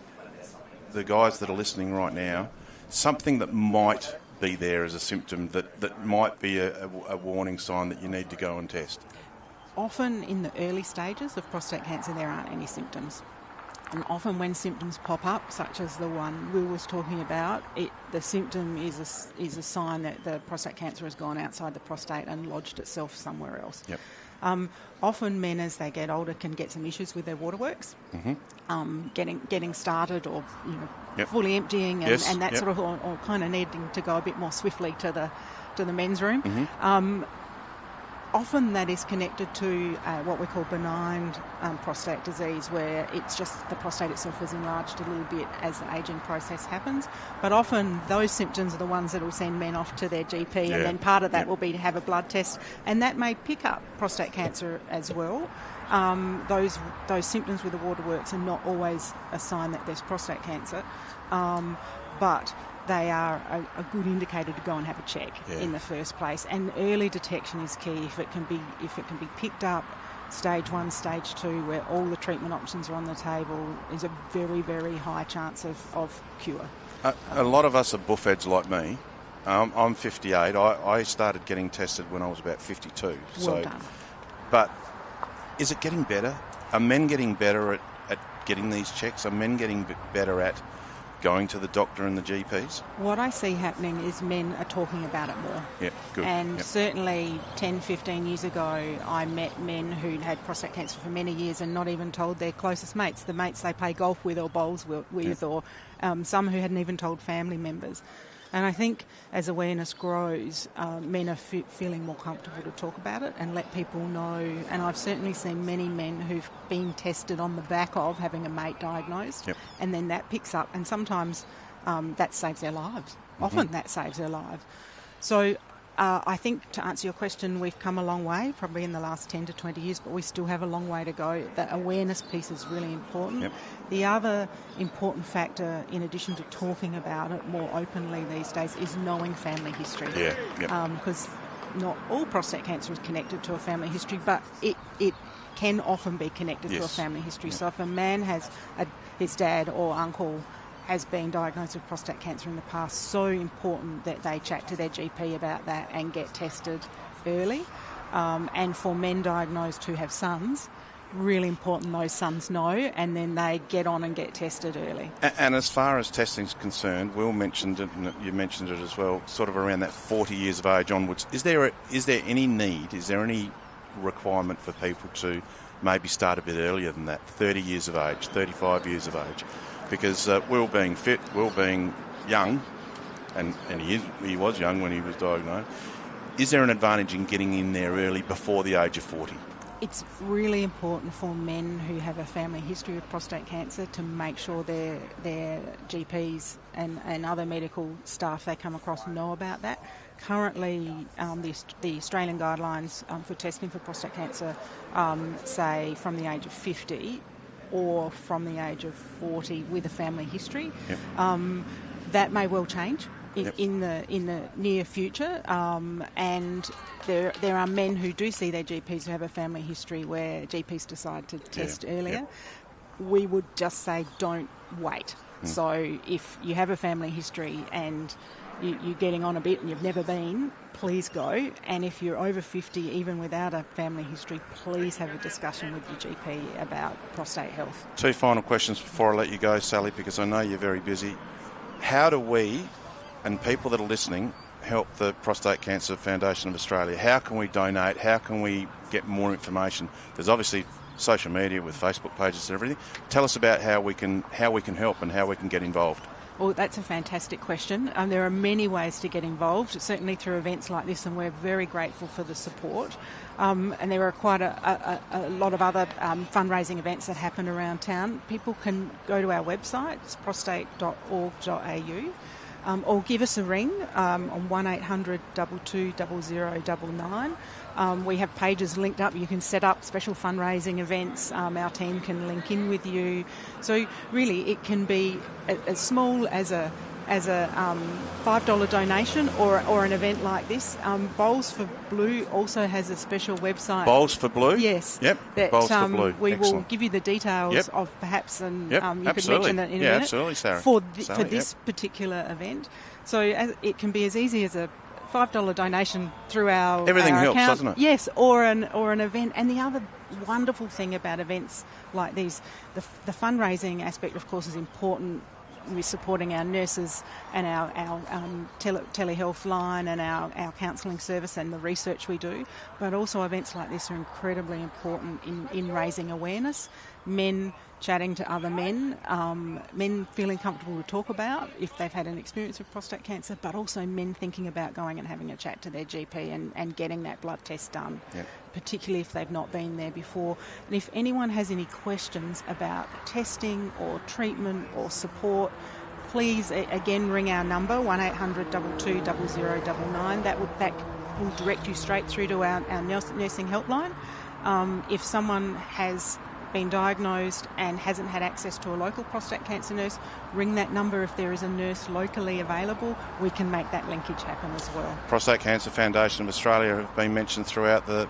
the guys that are listening right now, something that might be there as a symptom that might be a warning sign that you need to go and test? Often in the early stages of prostate cancer, there aren't any symptoms. And often when symptoms pop up, such as the one Will was talking about, the symptom is a sign that the prostate cancer has gone outside the prostate and lodged itself somewhere else. Yep. Often men, as they get older, can get some issues with their waterworks, getting started, or fully emptying, and that sort of, or kind of needing to go a bit more swiftly to the men's room. Often that is connected to what we call benign prostate disease, where it's just the prostate itself is enlarged a little bit as the ageing process happens. But often those symptoms are the ones that will send men off to their GP, and then part of that will be to have a blood test, and that may pick up prostate cancer as well. Those symptoms with the waterworks are not always a sign that there's prostate cancer, but they are a good indicator to go and have a check in the first place. And early detection is key. If it can be picked up stage 1, stage 2, where all the treatment options are on the table, is a very, very high chance of cure. A lot of us are buffheads like me. I'm 58. I started getting tested when I was about 52. Well done. But is it getting better? Are men getting better at getting these checks? Are men getting better at going to the doctor and the GPs? What I see happening is men are talking about it more. Yeah, good. And certainly 10, 15 years ago, I met men who'd had prostate cancer for many years and not even told their closest mates, the mates they play golf with or bowls with, or some who hadn't even told family members. And I think as awareness grows, men are feeling more comfortable to talk about it and let people know. And I've certainly seen many men who've been tested on the back of having a mate diagnosed, and then that picks up, and sometimes that saves their lives. Often that saves their lives. So I think, to answer your question, we've come a long way, probably in the last 10 to 20 years, but we still have a long way to go. The awareness piece is really important. Yep. The other important factor, in addition to talking about it more openly these days, is knowing family history. Because not all prostate cancer is connected to a family history, but it can often be connected to a family history. So if a man has his dad or uncle has been diagnosed with prostate cancer in the past, so important that they chat to their GP about that and get tested early. And for men diagnosed who have sons, really important those sons know, and then they get on and get tested early. And as far as testing is concerned, Will mentioned it, and you mentioned it as well, sort of around that 40 years of age onwards. Is there any need, is there any requirement for people to maybe start a bit earlier than that, 30 years of age, 35 years of age? Because Will being fit, Will being young, and he was young when he was diagnosed, is there an advantage in getting in there early before the age of 40? It's really important for men who have a family history of prostate cancer to make sure their GPs and other medical staff they come across know about that. Currently, the Australian guidelines for testing for prostate cancer say from the age of 50 or from the age of 40 with a family history. That may well change in the near future, and there are men who do see their GPs who have a family history where GPs decide to test earlier. We would just say don't wait. So if you have a family history and you're getting on a bit and you've never been, please go. And if you're over 50, even without a family history, please have a discussion with your GP about prostate health. 2 final questions before I let you go, Sally, because I know you're very busy. How do we, and people that are listening, help the Prostate Cancer Foundation of Australia? How can we donate? How can we get more information? There's obviously social media with Facebook pages and everything. Tell us about how we can help and how we can get involved. Well, that's a fantastic question. There are many ways to get involved, certainly through events like this, and we're very grateful for the support. And there are quite a lot of other fundraising events that happen around town. People can go to our website, it's prostate.org.au, or give us a ring on 1800 22 0099. We have pages linked up. You can set up special fundraising events. Our team can link in with you. So really, it can be as small as a $5 donation or an event like this. Bowls for Blue also has a special website. Bowls for Blue? Yes. Yep. That, Bowls for Blue. We Excellent. will give you the details of perhaps, and you could absolutely. mention that in a yeah, minute. absolutely, Sarah. For this particular event. So it can be as easy as a $5 donation through our Everything helps, account. doesn't it? Yes, or an event. And the other wonderful thing about events like these, the fundraising aspect, of course, is important. We're supporting our nurses and our telehealth line and our counselling service and the research we do. But also events like this are incredibly important in raising awareness. Men chatting to other men, men feeling comfortable to talk about if they've had an experience with prostate cancer, but also men thinking about going and having a chat to their GP and getting that blood test done, particularly if they've not been there before. And if anyone has any questions about testing or treatment or support, please, again, ring our number, 1800 22 0099. That will direct you straight through to our nursing helpline. If someone has been diagnosed and hasn't had access to a local prostate cancer nurse, ring that number. If there is a nurse locally available, we can make that linkage happen as well. Prostate Cancer Foundation of Australia have been mentioned throughout the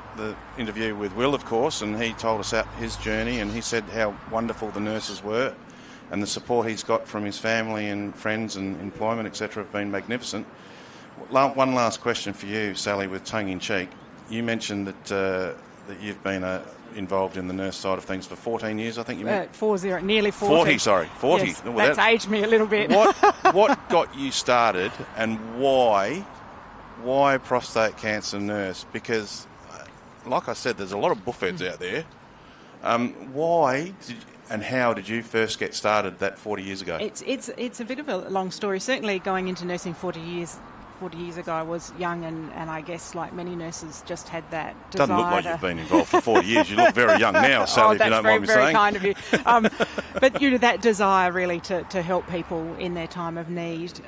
interview with Will, of course, and he told us about his journey, and he said how wonderful the nurses were and the support he's got from his family and friends and employment, etc., have been magnificent. One last question for you, Sally, with tongue in cheek. You mentioned that you've been involved in the nurse side of things for 14 years, I think you meant? Nearly 40. 40. Yes, Well, that's aged me a little bit. What got you started, and why prostate cancer nurse? Because, like I said, there's a lot of buffheads out there. How did you first get started that 40 years ago? It's a bit of a long story. Certainly going into nursing 40 years ago, I was young and I guess like many nurses just had that desire. Doesn't look like you've been involved for 40 years. You look very young now, Sally, if you don't mind me saying. That's very kind of you. But that desire really to help people in their time of need.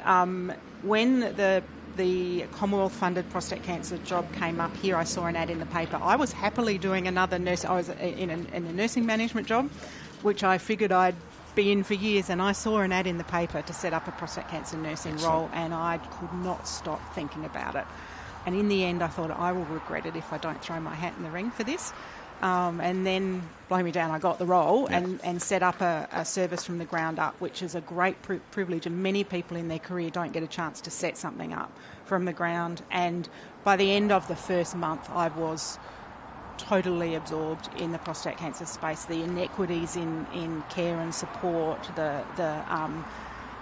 When the Commonwealth-funded prostate cancer job came up here, I saw an ad in the paper. I was happily doing another nurse. I was in a nursing management job, which I figured I'd be in for years, and I saw an ad in the paper to set up a prostate cancer nursing role, and I could not stop thinking about it. And in the end, I thought I will regret it if I don't throw my hat in the ring for this. And then, blow me down, I got the role and set up a service from the ground up, which is a great privilege, and many people in their career don't get a chance to set something up from the ground. And by the end of the first month, I was totally absorbed in the prostate cancer space, the inequities in care and support, the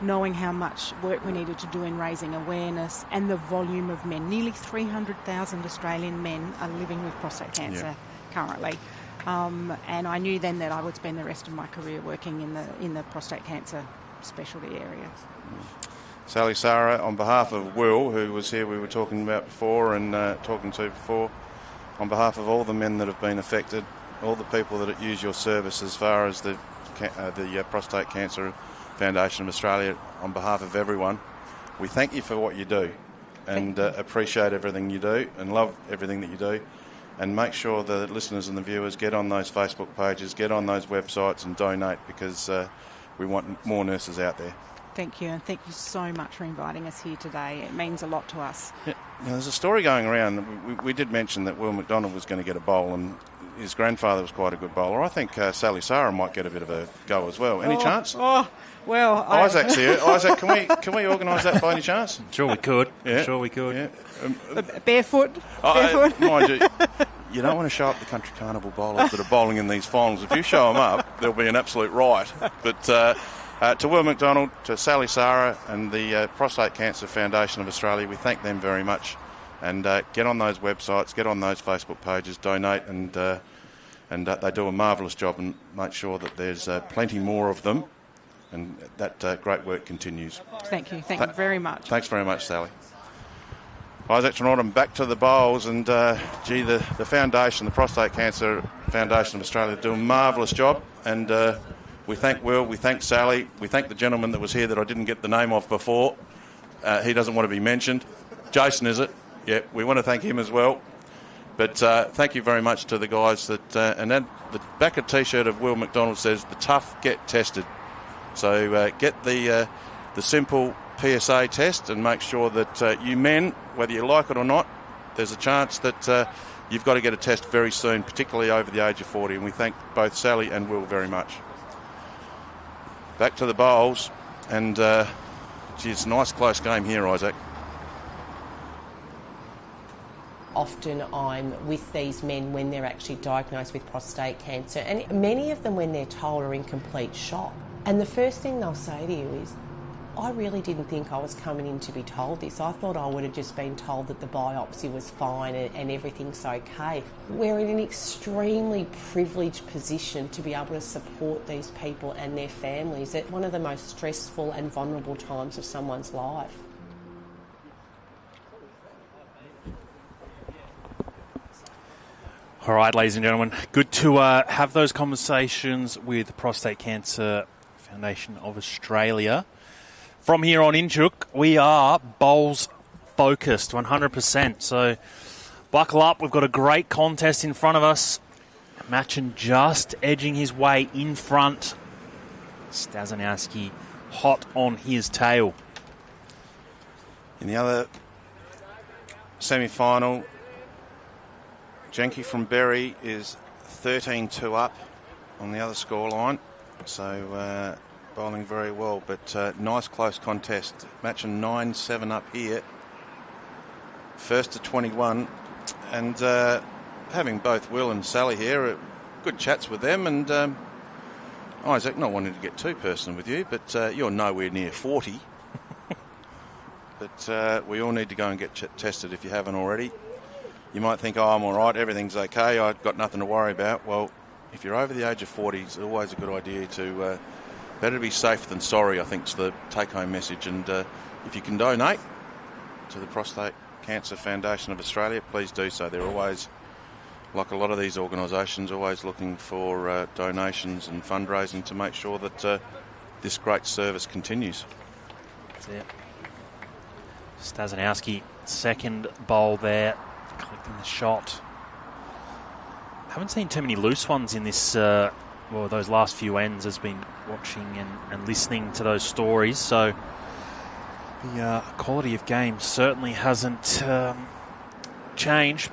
knowing how much work we needed to do in raising awareness, and the volume of men. Nearly 300,000 Australian men are living with prostate cancer currently. And I knew then that I would spend the rest of my career working in the prostate cancer specialty area. Sally, Sarah, on behalf of Will, who was here we were talking about before and talking to before, on behalf of all the men that have been affected, all the people that use your service as far as the Prostate Cancer Foundation of Australia, on behalf of everyone, we thank you for what you do and appreciate everything you do and love everything that you do. And make sure the listeners and the viewers get on those Facebook pages, get on those websites and donate, because we want more nurses out there. Thank you, and thank you so much for inviting us here today. It means a lot to us. Yeah. Now, there's a story going around. We did mention that Will McDonald was going to get a bowl, and his grandfather was quite a good bowler. I think Sally Sarah might get a bit of a go as well. Any chance? Oh, well... Isaac's here. Isaac, can we organise that by any chance? Sure we could. Yeah. Sure we could. Yeah. Barefoot? Mind you, you don't want to show up the country carnival bowlers that are bowling in these finals. If you show them up, there'll be an absolute riot. But to Will McDonald, to Sally Sarah and the Prostate Cancer Foundation of Australia, we thank them very much. And get on those websites, get on those Facebook pages, donate, and they do a marvellous job and make sure that there's plenty more of them, and that great work continues. Thank you very much. Thanks very much, Sally. Isaac Trinaughton back to the bowls, and the foundation, the Prostate Cancer Foundation of Australia, do a marvellous job, and we thank Will, we thank Sally, we thank the gentleman that was here that I didn't get the name of before. He doesn't want to be mentioned. Jason, is it? Yeah, we want to thank him as well. But thank you very much to the guys that, and then the back of T-shirt of Will McDonald says, "The tough get tested." So get the simple PSA test and make sure that you men, whether you like it or not, there's a chance that you've got to get a test very soon, particularly over the age of 40. And we thank both Sally and Will very much. Back to the bowls, and it's a nice close game here, Isaac. Often I'm with these men when they're actually diagnosed with prostate cancer, and many of them, when they're told, are in complete shock. And the first thing they'll say to you is, "I really didn't think I was coming in to be told this. I thought I would have just been told that the biopsy was fine and everything's okay." We're in an extremely privileged position to be able to support these people and their families at one of the most stressful and vulnerable times of someone's life. All right, ladies and gentlemen, good to have those conversations with the Prostate Cancer Foundation of Australia. From here on in, Chook, we are bowls focused 100%. So buckle up. We've got a great contest in front of us. Machin just edging his way in front. Stasinowsky hot on his tail. In the other semi-final, Jenke from Berry is 13-2 up on the other scoreline. So bowling very well, but nice close contest. Machin 9-7 up here. First to 21. And having both Will and Sally here, good chats with them. And Isaac, not wanting to get too personal with you, but you're nowhere near 40. But we all need to go and get tested if you haven't already. You might think, oh, I'm all right, everything's okay, I've got nothing to worry about. Well, if you're over the age of 40, it's always a good idea to, better to be safe than sorry, I think is the take-home message. And if you can donate to the Prostate Cancer Foundation of Australia, please do so. They're always, like a lot of these organisations, always looking for donations and fundraising to make sure that this great service continues. That's it. Stasinowsky, second bowl there. Collecting the shot. Haven't seen too many loose ones in this, those last few ends. Has been watching and listening to those stories. So the quality of game certainly hasn't changed.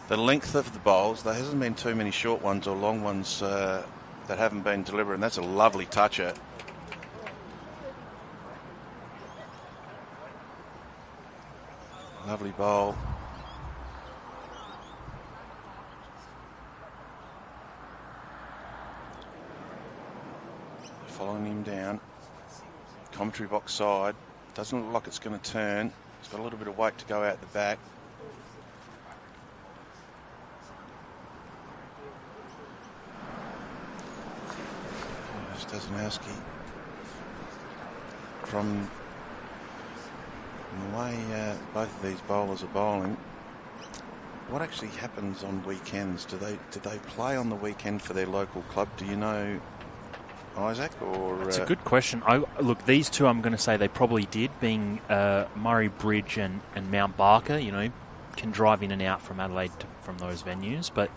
The length of the bowls, there hasn't been too many short ones or long ones that haven't been delivered, and that's a lovely toucher. Lovely bowl. Following him down. Commentary box side. Doesn't look like it's going to turn. It's got a little bit of weight to go out the back. Stasinowsky. From the way both of these bowlers are bowling, what actually happens on weekends? Do they play on the weekend for their local club? Do you know, Isaac? Or it's a good question. Look, these two, I'm going to say they probably did, being Murray Bridge and Mount Barker. You know, can drive in and out from Adelaide from those venues, but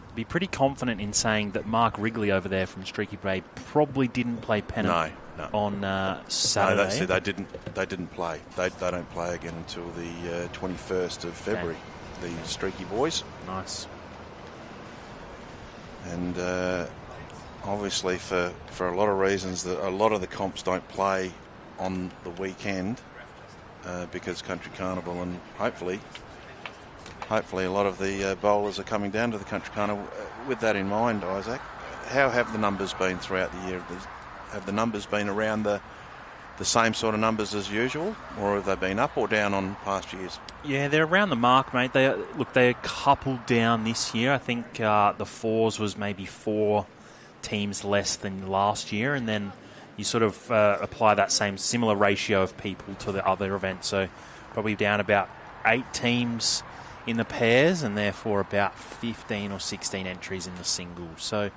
I'd be pretty confident in saying that Mark Wrigley over there from Streaky Bay probably didn't play Pennant. on No, Saturday. they didn't play. They don't play again until the 21st of February. The Streaky boys. Nice. And obviously for a lot of reasons, that a lot of the comps don't play on the weekend because Country Carnival, and hopefully a lot of the bowlers are coming down to the Country Carnival. With that in mind, Isaac, how have the numbers been throughout the year? Have the numbers been around the same sort of numbers as usual, or have they been up or down on past years? Yeah, they're around the mark, mate. They're coupled down this year. I think the fours was maybe 4 teams less than last year, and then you sort of apply that similar ratio of people to the other events. So probably down about 8 teams in the pairs, and therefore about 15 or 16 entries in the singles. So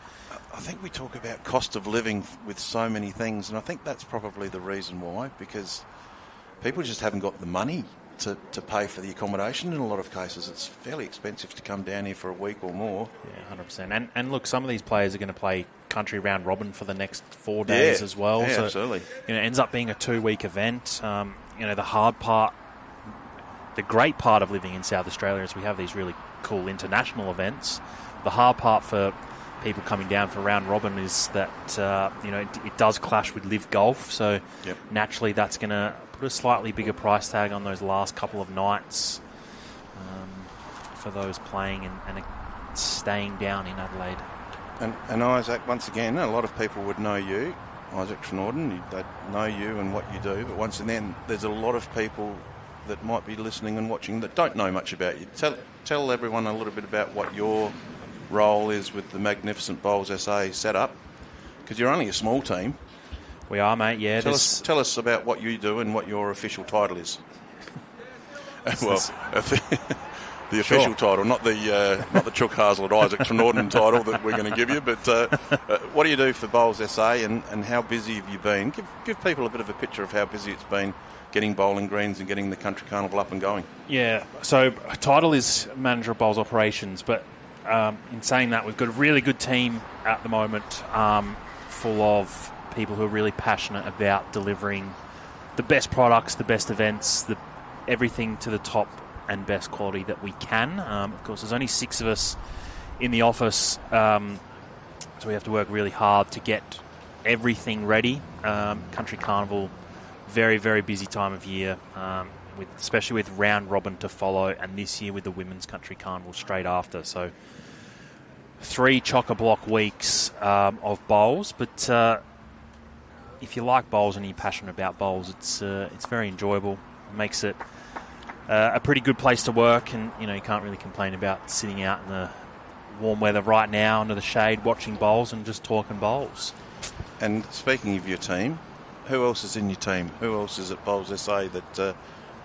I think we talk about cost of living with so many things, and I think that's probably the reason why, because people just haven't got the money to pay for the accommodation. In a lot of cases, it's fairly expensive to come down here for a week or more. Yeah, 100%. And look, some of these players are going to play country round robin for the next 4 days as well. Yeah, so, absolutely. It ends up being a 2-week event. The hard part, the great part of living in South Australia is we have these really cool international events. The hard part for people coming down for round robin is that it does clash with live golf, so naturally that's going to put a slightly bigger price tag on those last couple of nights for those playing and staying down in Adelaide. And Isaac, once again, a lot of people would know you, Isaac Trnorden, they know you and what you do, but once again, there's a lot of people that might be listening and watching that don't know much about you. Tell everyone a little bit about what your role is with the Magnificent Bowls SA setup, because you're only a small team. We are, mate, yeah. Tell us about what you do and what your official title is. Well, the official title, not the Chuck Haslett Isaac Trnorden title that we're going to give you, but what do you do for Bowls SA, and how busy have you been? Give people a bit of a picture of how busy it's been getting bowling greens and getting the Country Carnival up and going. Yeah, so title is Manager of Bowls Operations, but in saying that, we've got a really good team at the moment, full of people who are really passionate about delivering the best products, the best events, everything to the top and best quality that we can. Of course, there's only 6 of us in the office, so we have to work really hard to get everything ready. Country Carnival, very, very busy time of year, especially with round robin to follow, and this year with the Women's Country Carnival straight after. So 3 chock-a-block weeks of bowls, but if you like bowls and you're passionate about bowls, it's very enjoyable. It makes it a pretty good place to work, and you can't really complain about sitting out in the warm weather right now under the shade watching bowls and just talking bowls. And speaking of your team, who else is in your team? Who else is at Bowls SA that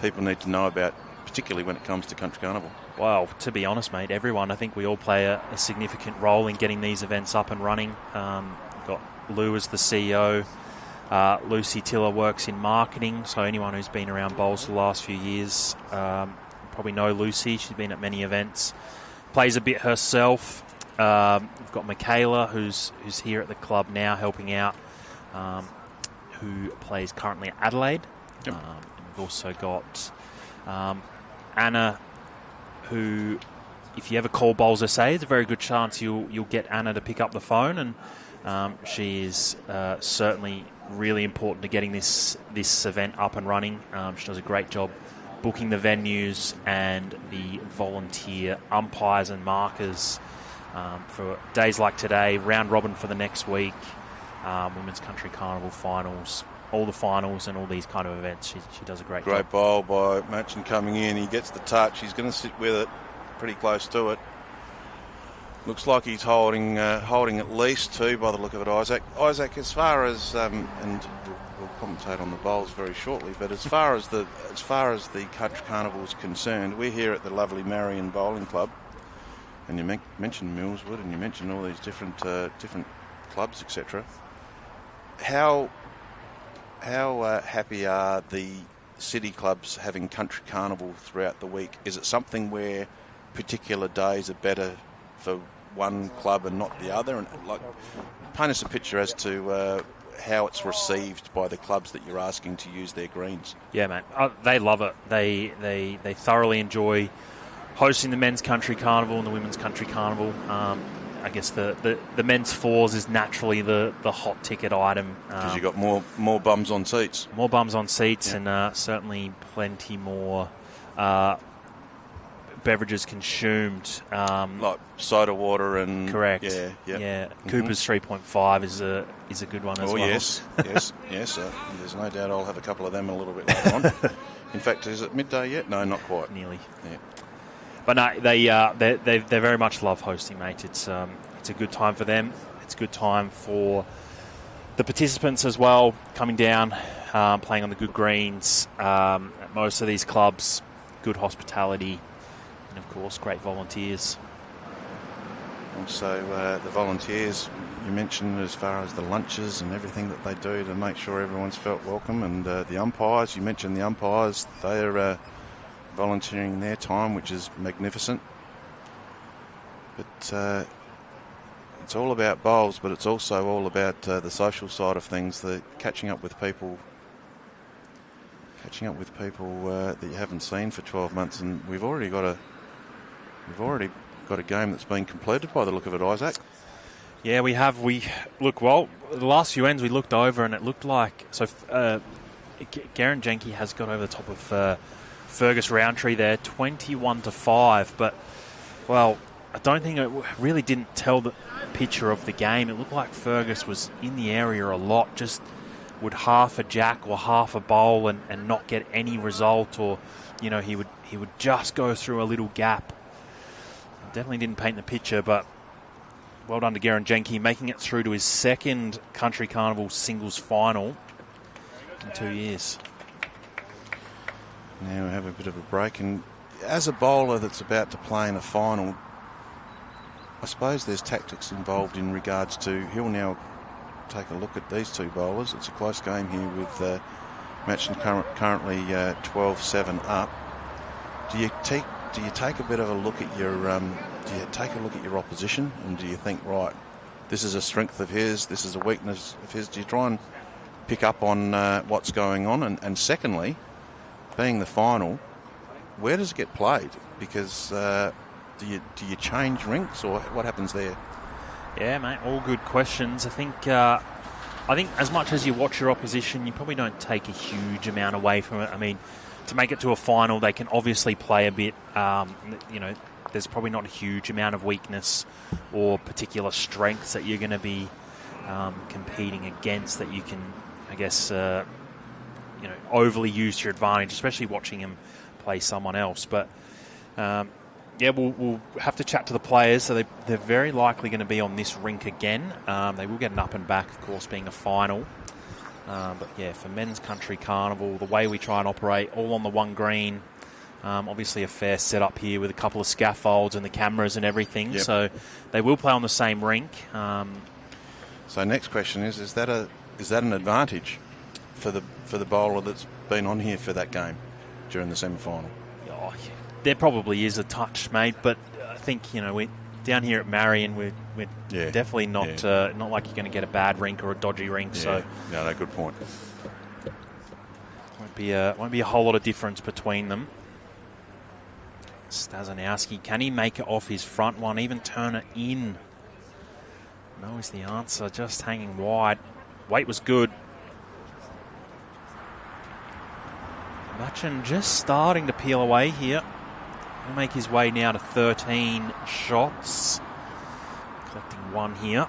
people need to know about, particularly when it comes to Country Carnival? Well, to be honest, mate, everyone. I think we all play a significant role in getting these events up and running. We've got Lou as the CEO. Lucy Tiller works in marketing, so anyone who's been around bowls for the last few years probably know Lucy. She's been at many events, plays a bit herself. We've got Michaela, who's here at the club now helping out, who plays currently at Adelaide. Yep. We've also got Anna, who, if you ever call Bowls SA, there's a very good chance you'll get Anna to pick up the phone, and she is certainly really important to getting this event up and running. She does a great job booking the venues and the volunteer umpires and markers for days like today, round robin for the next week, Women's Country Carnival finals, all the finals and all these kind of events. She does a great job. Great bowl by Machin coming in. He gets the touch. He's going to sit with it, pretty close to it. Looks like he's holding at least 2 by the look of it, Isaac. Isaac, as far as and we'll commentate on the bowls very shortly, but as far as the Country Carnival is concerned, we're here at the lovely Marion Bowling Club, and you mentioned Millswood, and you mentioned all these different clubs, etc. How happy are the city clubs having Country Carnival throughout the week? Is it something where particular days are better for one club and not the other? And paint us a picture as to how it's received by the clubs that you're asking to use their greens? Yeah, mate. They love it. They thoroughly enjoy hosting the men's country carnival and the women's country carnival. I guess the men's fours is naturally the hot ticket item. Because you've got more bums on seats. More bums on seats, Yeah. and certainly plenty more beverages consumed. Like soda water and... Correct. Yeah. Mm-hmm. Cooper's 3.5 is a good one as well. Yes. There's no doubt I'll have a couple of them a little bit later on. In fact, is it midday yet? No, not quite. Nearly. Yeah. But no, they very much love hosting, mate. It's a good time for them. It's a good time for the participants as well, coming down, playing on the good greens. At most of these clubs, good hospitality, and of course, great volunteers. Also, the volunteers, you mentioned as far as the lunches and everything that they do to make sure everyone's felt welcome. And the umpires, you mentioned the umpires, they're volunteering their time, which is magnificent. But it's all about bowls, but it's also all about the social side of things, the catching up with people that you haven't seen for 12 months. And we've already got a game that's been completed by the look of it, Isaac. Yeah, we have. The last few ends we looked over and it looked like Garen Jenke has got over the top of Fergus Roundtree there, 21-5. But well, I don't think it really didn't tell the picture of the game. It looked like Fergus was in the area a lot, just would half a jack or half a bowl and not get any result, or he would just go through a little gap. Definitely didn't paint the picture, but well done to Garen Jenke, making it through to his second Country Carnival singles final in 2 years. Now we have a bit of a break, and as a bowler that's about to play in a final, I suppose there's tactics involved in regards to, he'll now take a look at these two bowlers. It's a close game here with Machin currently 12-7 up. Do you take a bit of a look at your opposition, and do you think, right, this is a strength of his, this is a weakness of his? Do you try and pick up on what's going on? And secondly, being the final, where does it get played? Because do you change rinks, or what happens there? Yeah, mate, all good questions. I think as much as you watch your opposition, you probably don't take a huge amount away from it. I mean, to make it to a final, they can obviously play a bit. There's probably not a huge amount of weakness or particular strengths that you're going to be competing against that you can, I guess, overly use to your advantage, especially watching him play someone else. But we'll have to chat to the players. So they're very likely going to be on this rink again. They will get an up and back, of course, being a final. But yeah, for men's country carnival, the way we try and operate, all on the one green. Obviously a fair setup here with a couple of scaffolds and the cameras and everything. Yep. So they will play on the same rink. So next question is that an advantage for the bowler that's been on here for that game during the semi-final? Oh, yeah, there probably is a touch, mate. But I think we down here at Marion, we're definitely not like you're going to get a bad rink or a dodgy rink. Yeah. So No, good point. won't be a whole lot of difference between them. Stasinowsky, can he make it off his front one, even turn it in? No is the answer, just hanging wide. Weight was good. Machin just starting to peel away here. He'll make his way now to 13 shots. Collecting one here.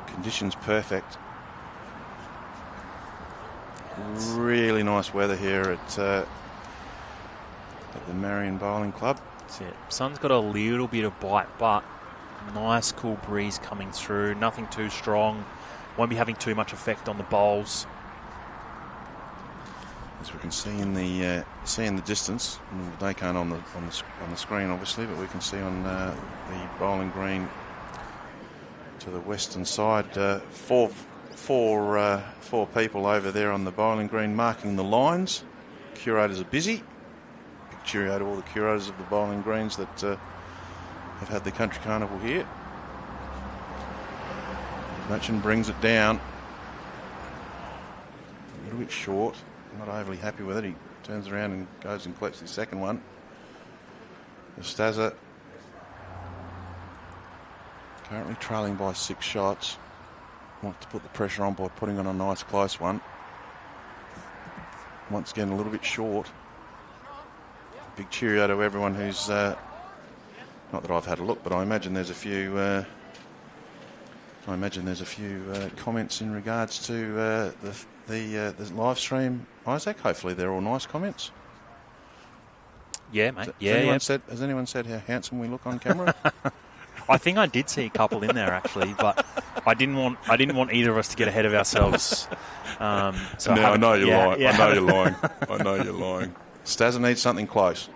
Conditions perfect. Really nice weather here at the Marion Bowling Club. That's it. Sun's got a little bit of bite, but nice cool breeze coming through. Nothing too strong. Won't be having too much effect on the bowls. As we can see in the distance, they can't on the screen obviously, but we can see on the bowling green to the western side, four people over there on the bowling green marking the lines. Curators are busy. Big cheerio to all the curators of the bowling greens that have had the Country Carnival here. Machin brings it down. A little bit short. Not overly happy with it. He turns around and goes and collects his second one. Stazza currently trailing by 6 shots. Wants to put the pressure on by putting on a nice close one. Once again, a little bit short. Big cheerio to everyone who's, not that I've had a look, but I imagine there's a few comments in regards to the live stream, Isaac. Hopefully they're all nice comments. Yeah, mate. Has anyone said how handsome we look on camera? I think I did see a couple in there actually, but I didn't want either of us to get ahead of ourselves. So I know you're lying. Yeah. I know you're lying. I know you're lying. Stazza needs something close.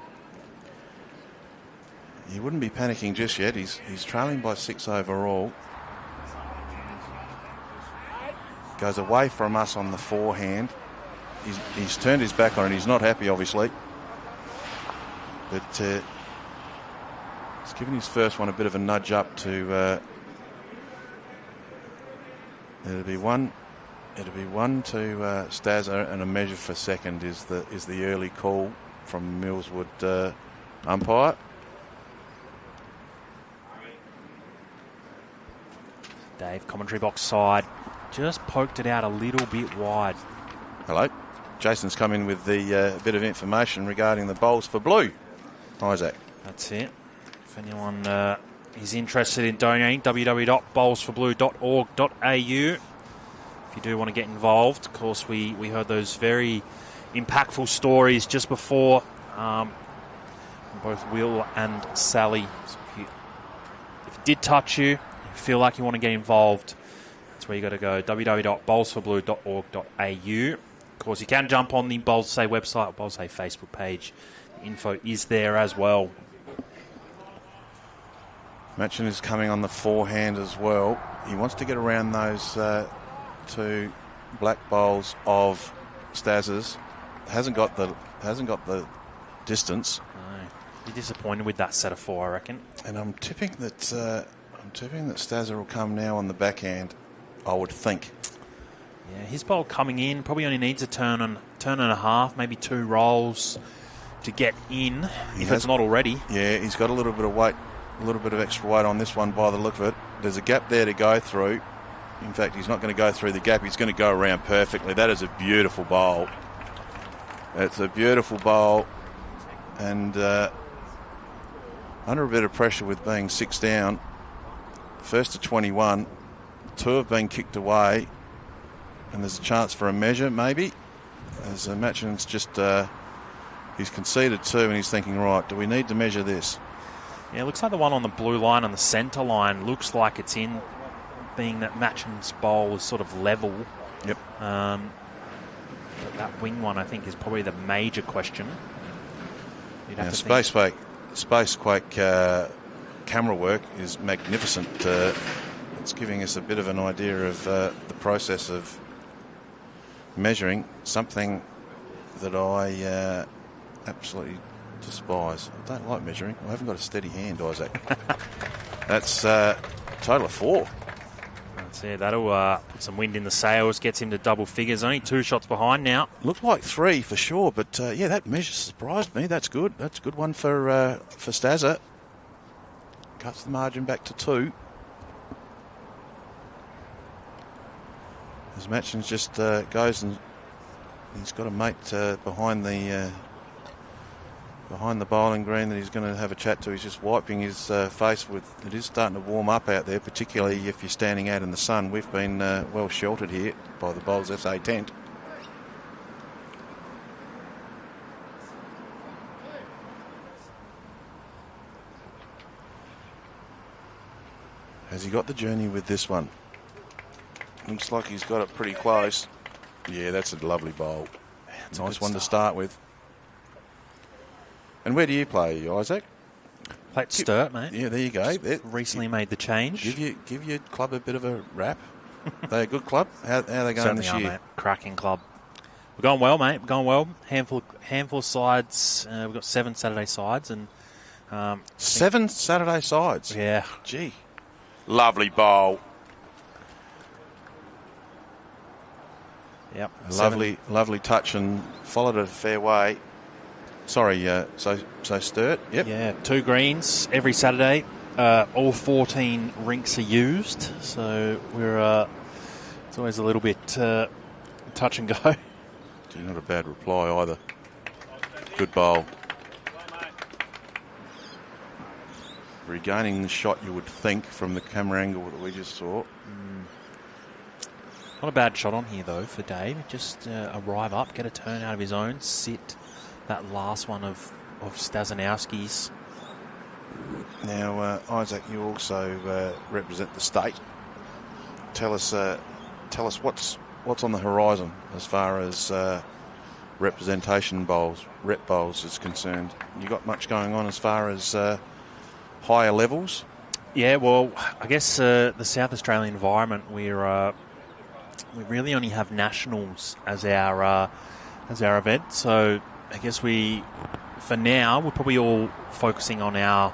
He wouldn't be panicking just yet. He's trailing by 6 overall. Goes away from us on the forehand. He's turned his back on it. He's not happy, obviously. But he's given his first one a bit of a nudge up to. It'll be one to Stazza, and a measure for second is the early call from Millswood umpire. Dave, commentary box side, just poked it out a little bit wide. Hello. Jason's come in with the bit of information regarding the bowls for blue. Isaac. That's it. If anyone is interested in donating, www.bowlsforblue.org.au. If you do want to get involved, of course, we heard those very impactful stories just before from both Will and Sally. So if it did touch you, feel like you want to get involved, that's where you got to go, www.bowlsforblue.org.au. Of course, you can jump on the Bowls Say website or Bowls Say Facebook page. The info is there as well. Machin is coming on the forehand as well. He wants to get around those two black bowls of Stazza's. Hasn't got the distance. No. Be disappointed with that set of 4, I reckon. And I'm tipping that Stazza will come now on the backhand, I would think. Yeah, his bowl coming in probably only needs a turn and a half, maybe 2 rolls to get in, if it's not already. Yeah, he's got a little bit of weight, a little bit of extra weight on this one by the look of it. There's a gap there to go through. In fact, he's not going to go through the gap. He's going to go around perfectly. That is a beautiful bowl. It's a beautiful bowl. And under a bit of pressure with being 6 down, first to 21, 2 have been kicked away, and there's a chance for a measure, maybe. As Machin's just, he's conceded 2, and he's thinking, right, do we need to measure this? Yeah, it looks like the one on the blue line, on the centre line, looks like it's in, being that Machin's bowl is sort of level. Yep. But that wing one, I think, is probably the major question. Now, Spacequake camera work is magnificent. It's giving us a bit of an idea of the process of measuring, something that I absolutely despise. I don't like measuring. I haven't got a steady hand, Isaac. That's a total of 4. That's it. That'll put some wind in the sails, gets him to double figures. Only 2 shots behind now. Looked like 3 for sure, but yeah, that measure surprised me. That's good. That's a good one for Stazza. Cuts the margin back to 2. As Machin just goes and he's got a mate behind the bowling green that he's going to have a chat to. He's just wiping his face with. It is starting to warm up out there, particularly if you're standing out in the sun. We've been well sheltered here by the Bowls SA tent. Has he got the journey with this one? Looks like he's got it pretty close. Yeah, that's a lovely bowl. It's a nice one to start with. And where do you play, Isaac? Play at Sturt, mate. Yeah, there you go. Recently made the change. Give your club a bit of a rap. They a good club? How are they going Certainly this year? Mate. Cracking club. We're going well, mate. We're going well. Handful of sides. We've got 7 Saturday sides. And 7 Saturday sides? Yeah. Gee. Lovely bowl. Yep. A lovely touch and followed it a fair way. Sorry, so Sturt. Yep. Yeah, 2 greens every Saturday. All 14 rinks are used, so we're it's always a little bit touch and go. Gee, not a bad reply either. Good bowl. Regaining the shot, you would think, from the camera angle that we just saw. Not a bad shot on here, though, for Dave. Just arrive up, get a turn out of his own, sit that last one of Stasinowsky's. Now, Isaac, you also represent the state. Tell us what's on the horizon as far as representation bowls, rep bowls is concerned. You got much going on as far as higher levels? Yeah, well, I guess the South Australian environment, we really only have nationals as our event. So I guess for now, we're probably all focusing on our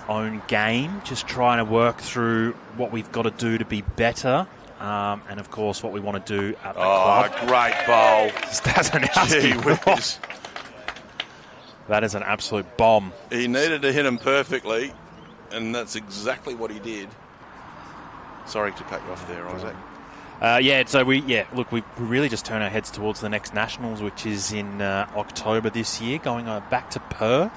own game, just trying to work through what we've got to do to be better. And of course, what we want to do at the club. Oh, great bowl. Stasinowsky. That is an absolute bomb. He needed to hit him perfectly, and that's exactly what he did. Sorry to cut you off there, Isaac. So we really just turn our heads towards the next Nationals, which is in October this year, going back to Perth.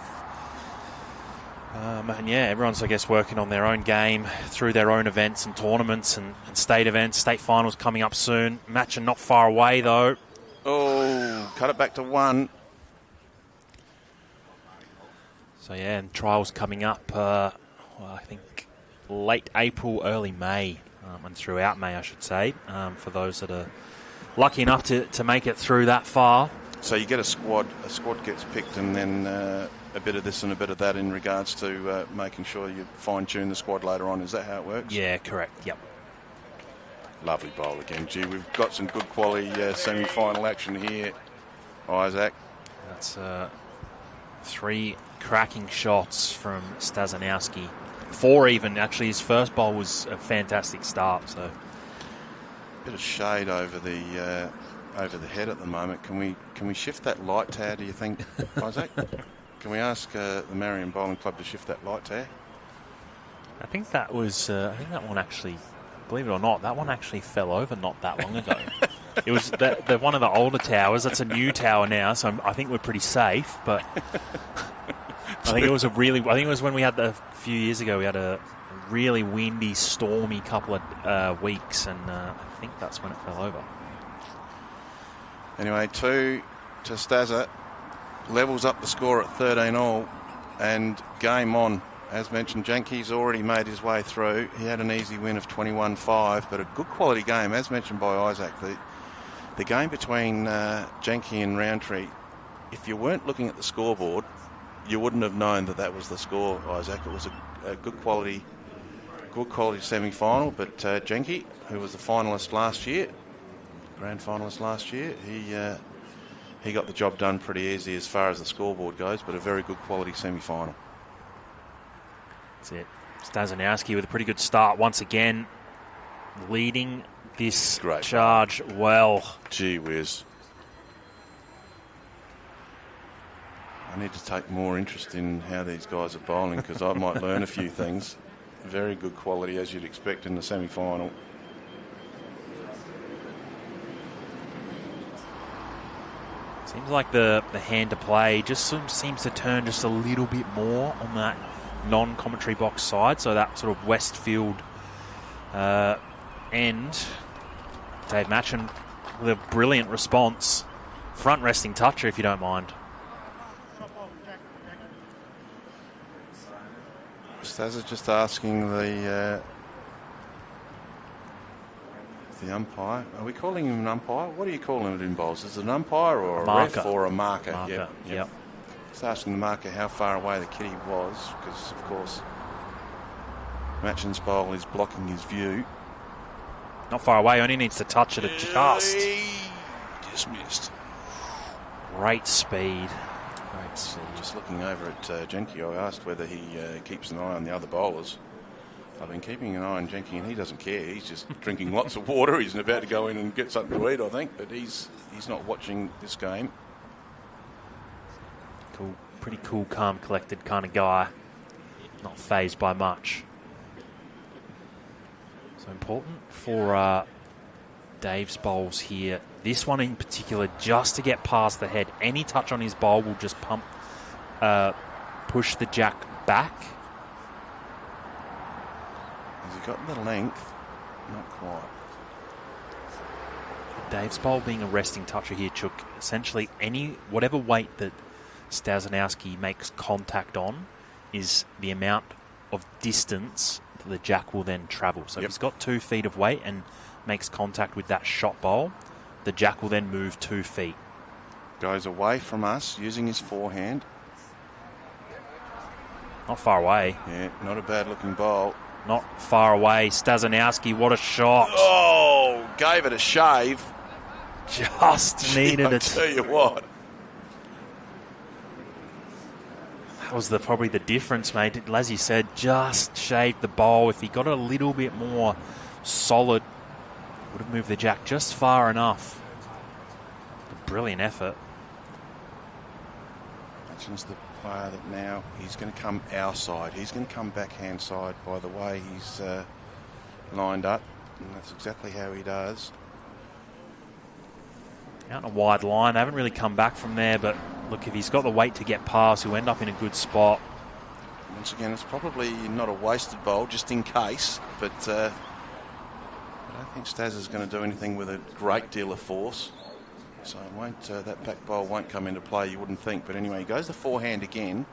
Everyone's, I guess, working on their own game through their own events and tournaments and state events. State finals coming up soon. Machin not far away, though. Oh, cut it back to 1. So, and trials coming up, I think late April, early May, and throughout May, I should say, for those that are lucky enough to make it through that far. So you get a squad gets picked, and then a bit of this and a bit of that in regards to making sure you fine-tune the squad later on. Is that how it works? Yeah, correct. Yep. Lovely bowl again. Gee, we've got some good quality semi-final action here, Isaac. That's 3 cracking shots from Stasinowsky. 4 even. Actually, his first bowl was a fantastic start. So, bit of shade over the head at the moment. Can we shift that light tower, do you think, Isaac? Can we ask the Marion Bowling Club to shift that light tower? I think that one actually, believe it or not, that one actually fell over not that long ago. It was the one of the older towers. That's a new tower now, so I think we're pretty safe. But I think it was when we had a few years ago. We had a really windy, stormy couple of weeks, and I think that's when it fell over. Anyway, 2 to Stazza. Levels up the score at 13 all, and game on. As mentioned, Janky's already made his way through. He had an easy win of 21-5, but a good quality game, as mentioned by Isaac. The game between Janky and Roundtree, if you weren't looking at the scoreboard, you wouldn't have known that was the score, Isaac. It was a good quality semi-final, but Janky, who was the finalist last year, grand finalist last year, he got the job done pretty easy as far as the scoreboard goes, but a very good quality semi-final. That's it. Stasinowsky with a pretty good start once again, leading this charge well. Gee whiz. I need to take more interest in how these guys are bowling, because I might learn a few things. Very good quality, as you'd expect in the semi-final. Seems like the hand to play just seems to turn just a little bit more on that non-commentary box side, so that sort of Westfield end. Dave Machin with a brilliant response. Front resting toucher, if you don't mind. Staz is just asking the umpire. Are we calling him an umpire? What are you calling it in bowls? Is it an umpire or a ref or a marker? Yep. Just asking the marker how far away the kitty was, because of course Machin's bowl is blocking his view. Not far away, only needs to touch it just. Just missed. Great speed. Just looking over at Jenke, I asked whether he keeps an eye on the other bowlers. I've been keeping an eye on Jenky, and he doesn't care. He's just drinking lots of water. He's about to go in and get something to eat, I think, but he's not watching this game. Cool, pretty cool, calm, collected kind of guy. Not fazed by much. So important for Dave's bowls here. This one in particular, just to get past the head. Any touch on his bowl will just push the jack back. Has he got the length? Not quite. Dave's bowl being a resting toucher here, Chook. Essentially, whatever weight that Stasinowsky makes contact on is the amount of distance that the jack will then travel. So if he's got 2 feet of weight and makes contact with that shot bowl, the jack will then move 2 feet. Goes away from us using his forehand. Not far away. Yeah, not a bad looking bowl. Not far away. Stasinowsky, what a shot. Oh, gave it a shave. Just needed I it. tell you what. That was probably the difference, mate. As you said, just shaved the bowl. If he got it a little bit more solid, would have moved the jack just far enough. A brilliant effort. Machin's the player that now he's going to come our side. He's going to come backhand side by the way he's lined up, and that's exactly how he does. Out in a wide line. They haven't really come back from there, but look, if he's got the weight to get past, he'll end up in a good spot. Once again, it's probably not a wasted bowl, just in case, but I don't think Staz is going to do anything with a great deal of force. So it won't, that back bowl won't come into play, you wouldn't think. But anyway, he goes the forehand again.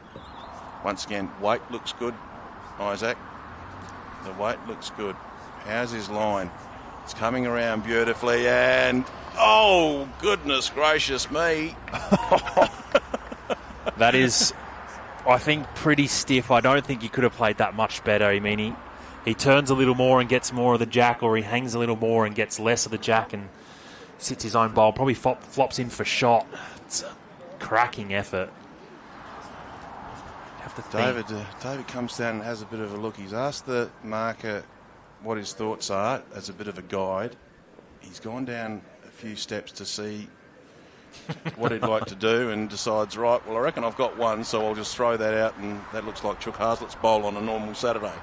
Once again, weight looks good, Isaac. The weight looks good. How's his line? It's coming around beautifully, and oh, goodness gracious me. That is, I think, pretty stiff. I don't think he could have played that much better. I mean, he turns a little more and gets more of the jack, or he hangs a little more and gets less of the jack and sits his own bowl. Probably flops in for shot. It's a cracking effort. Have to think. David comes down and has a bit of a look. He's asked the marker what his thoughts are as a bit of a guide. He's gone down a few steps to see what he'd like to do and decides, right, well, I reckon I've got one, so I'll just throw that out, and that looks like Chook Hazlett's bowl on a normal Saturday.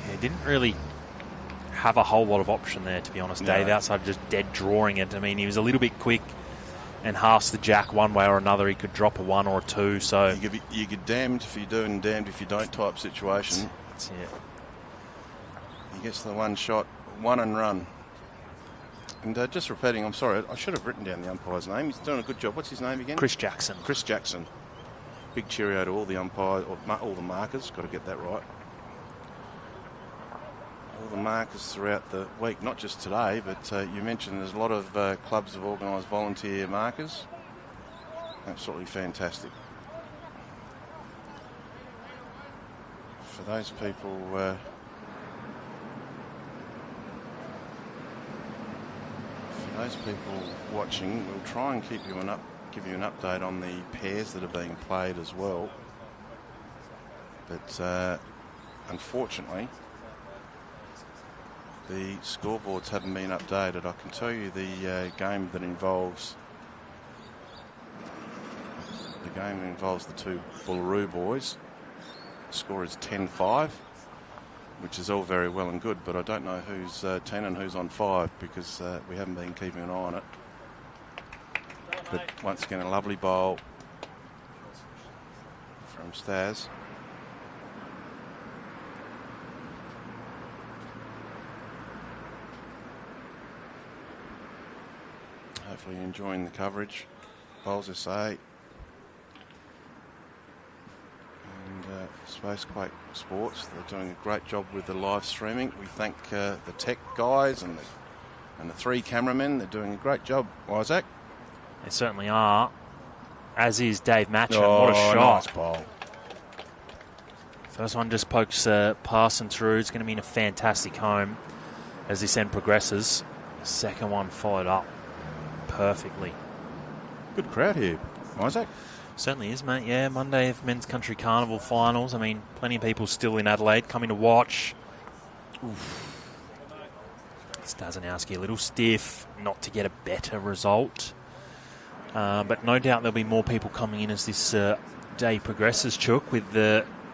Yeah, didn't really have a whole lot of option there, to be honest, Dave, outside of just dead drawing it. I mean, he was a little bit quick and halves the jack one way or another. He could drop a 1 or a 2. So you get damned if you do and damned if you don't type situation. That's it. He gets the one shot, one and run. And just repeating, I'm sorry, I should have written down the umpire's name. He's doing a good job. What's his name again? Chris Jackson. Chris Jackson. Big cheerio to all the umpires, or all the markers. Got to get that right. All the markers throughout the week, not just today, but you mentioned there's a lot of clubs have organised volunteer markers. Absolutely fantastic. For those people watching, we'll try and give you an update on the pairs that are being played as well. But unfortunately, the scoreboards haven't been updated. I can tell you the game that involves the two Bullaroo boys. The score is 10-5, which is all very well and good, but I don't know who's 10 and who's on 5 because we haven't been keeping an eye on it. But once again, a lovely bowl from Staz. Hopefully you're enjoying the coverage. Bowls SA. And Spacequake Sports, they're doing a great job with the live streaming. We thank the tech guys and the 3 cameramen. They're doing a great job, Isaac. They certainly are. As is Dave Machin. What a shot. Nice bowl. First one just pokes passing through. It's going to be in a fantastic home as this end progresses. The second one followed up perfectly. Good crowd here, Isaac. Certainly is, mate. Yeah, Monday of Men's Country Carnival finals. I mean, plenty of people still in Adelaide coming to watch. Stasinowsky a little stiff, not to get a better result. But no doubt there'll be more people coming in as this day progresses, Chook, with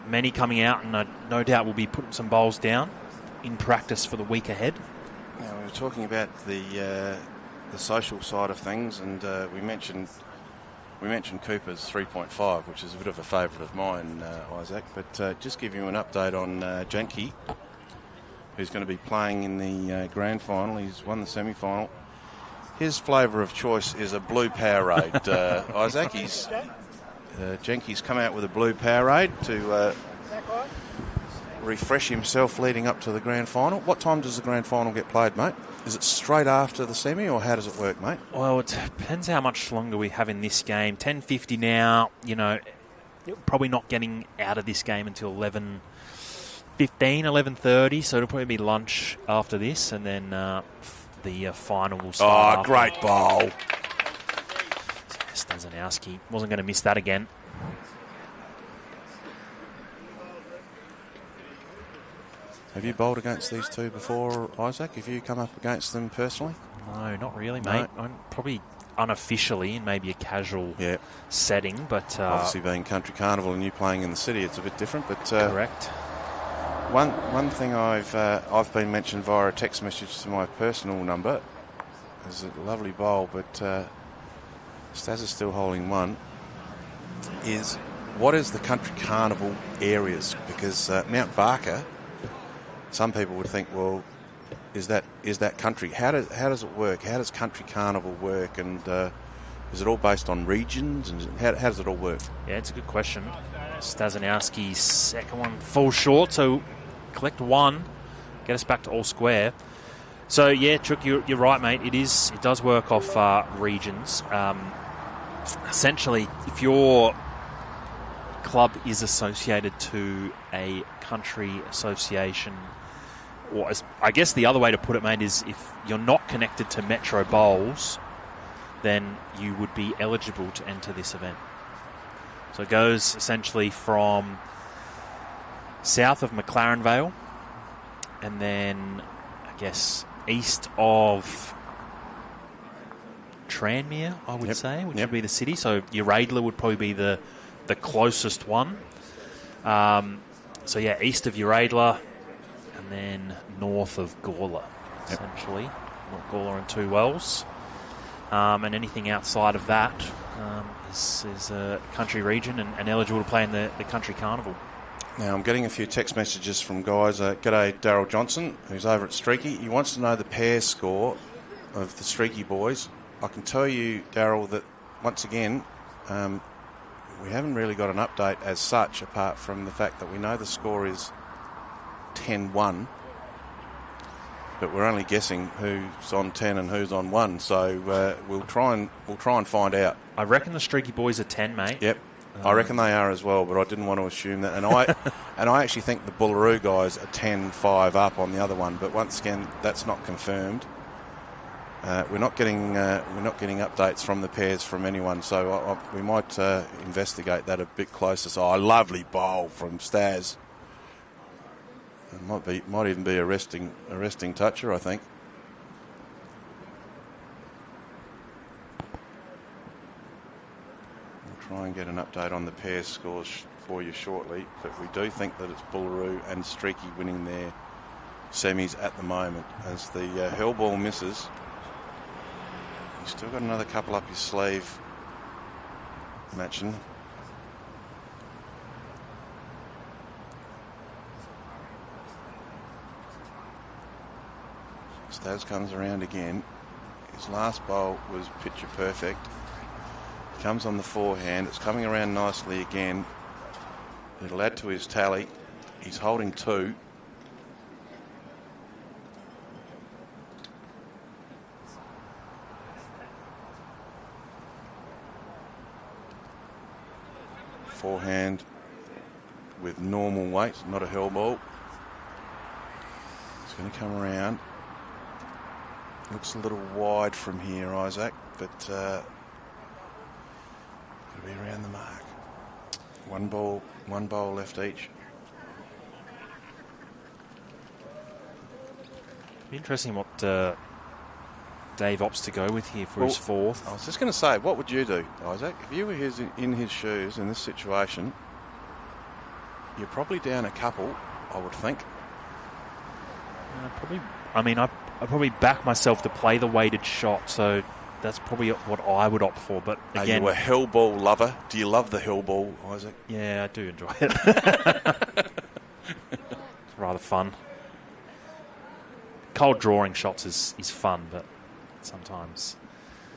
many coming out, and no doubt we'll be putting some bowls down in practice for the week ahead. Now, we were talking about the social side of things, and we mentioned Cooper's 3.5, which is a bit of a favourite of mine, Isaac. But just give you an update on Jenke, who's going to be playing in the grand final. He's won the semi-final. His flavour of choice is a blue Powerade, Isaac. Jenke's come out with a blue Powerade to refresh himself leading up to the grand final. What time does the grand final get played, mate? Is it straight after the semi, or how does it work, mate? Well, it depends how much longer we have in this game. 10:50 now, probably not getting out of this game until 11:15, 11:30, so it'll probably be lunch after this, and then the final will start. Oh, great bowl. Stasinowsky wasn't going to miss that again. Have you bowled against these two before, Isaac? Have you come up against them personally? No, not really, mate. No. I'm probably unofficially in maybe a casual setting, but obviously being Country Carnival and you playing in the city, it's a bit different. But correct. One thing I've been mentioned via a text message to my personal number is a lovely bowl, but Stas is still holding one. Is what is the Country Carnival areas? Because Mount Barker, some people would think, well, is that country? How does it work? How does Country Carnival work? And is it all based on regions? And how does it all work? Yeah, it's a good question. Stasinowski's second one falls short, so collect one, get us back to all square. So yeah, Chook, you're right, mate. It does work off regions. Essentially, if your club is associated to a country association, or I guess the other way to put it, mate, is if you're not connected to Metro Bowls, then you would be eligible to enter this event. So it goes essentially from south of McLaren Vale, and then I guess east of Tranmere, I would say, which would be the city. So Uradla would probably be the closest one. So yeah, east of Uradla, and then north of Gawler, essentially. Not Gawler and Two Wells. And anything outside of that is a country region and eligible to play in the Country Carnival. Now, I'm getting a few text messages from guys. G'day, Daryl Johnson, who's over at Streaky. He wants to know the pair score of the Streaky boys. I can tell you, Daryl, that once again, we haven't really got an update as such, apart from the fact that we know the score is 10-1, but we're only guessing who's on 10 and who's on 1. So we'll try and find out. I reckon the Streaky boys are 10, mate. Yep. I reckon they are as well, but I didn't want to assume that. And I actually think the Bullaroo guys are 10-5 up on the other one. But once again, that's not confirmed. We're not getting updates from the pairs from anyone, so we might investigate that a bit closer. So a lovely bowl from Stas. It might even be a resting toucher, I think. Try and get an update on the pair scores for you shortly, but we do think that it's Bullaroo and Streaky winning their semis at the moment. As the Hellball misses, you've still got another couple up your sleeve, Machin. Stas comes around again. His last bowl was picture perfect. Comes on the forehand. It's coming around nicely again. It'll add to his tally. He's holding 2. Forehand with normal weight, not a hell ball. It's going to come around. Looks a little wide from here, Isaac, but be around the mark. One bowl left each. Be interesting what Dave opts to go with here for his fourth. I was just going to say, what would you do, Isaac? If you were in his shoes in this situation, you're probably down a couple, I would think. I'd probably back myself to play the weighted shot, so that's probably what I would opt for. But again, are you a hill ball lover? Do you love the hill ball, Isaac? Yeah, I do enjoy it. It's rather fun. Cold drawing shots is fun, but sometimes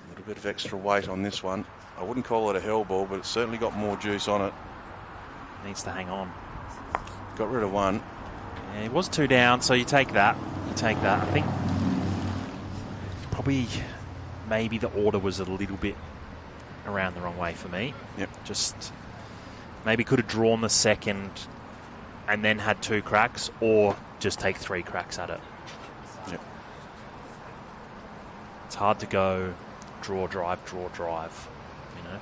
a little bit of extra weight on this one. I wouldn't call it a hill ball, but it's certainly got more juice on it. Needs to hang on. Got rid of one. Yeah, it was 2 down, so you take that. I think probably maybe the order was a little bit around the wrong way for me. Yep. Just maybe could have drawn the second and then had 2 cracks, or just take 3 cracks at it. Yep. It's hard to go draw, drive, you know.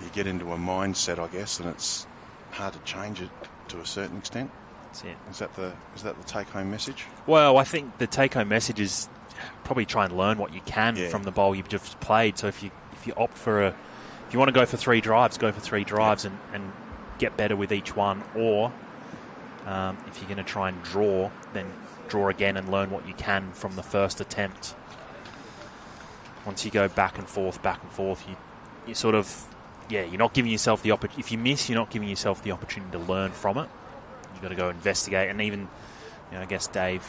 You get into a mindset, I guess, and it's hard to change it to a certain extent. That's it. Is that the take-home message? Well, I think the take-home message is probably try and learn what you can from the bowl you've just played. So if you opt for if you want to go for 3 drives, go for 3 drives and get better with each one. Or if you're going to try and draw, then draw again and learn what you can from the first attempt. Once you go back and forth, you sort of, you're not giving yourself the opportunity. If you miss, you're not giving yourself the opportunity to learn from it. You've got to go investigate. And even, I guess Dave,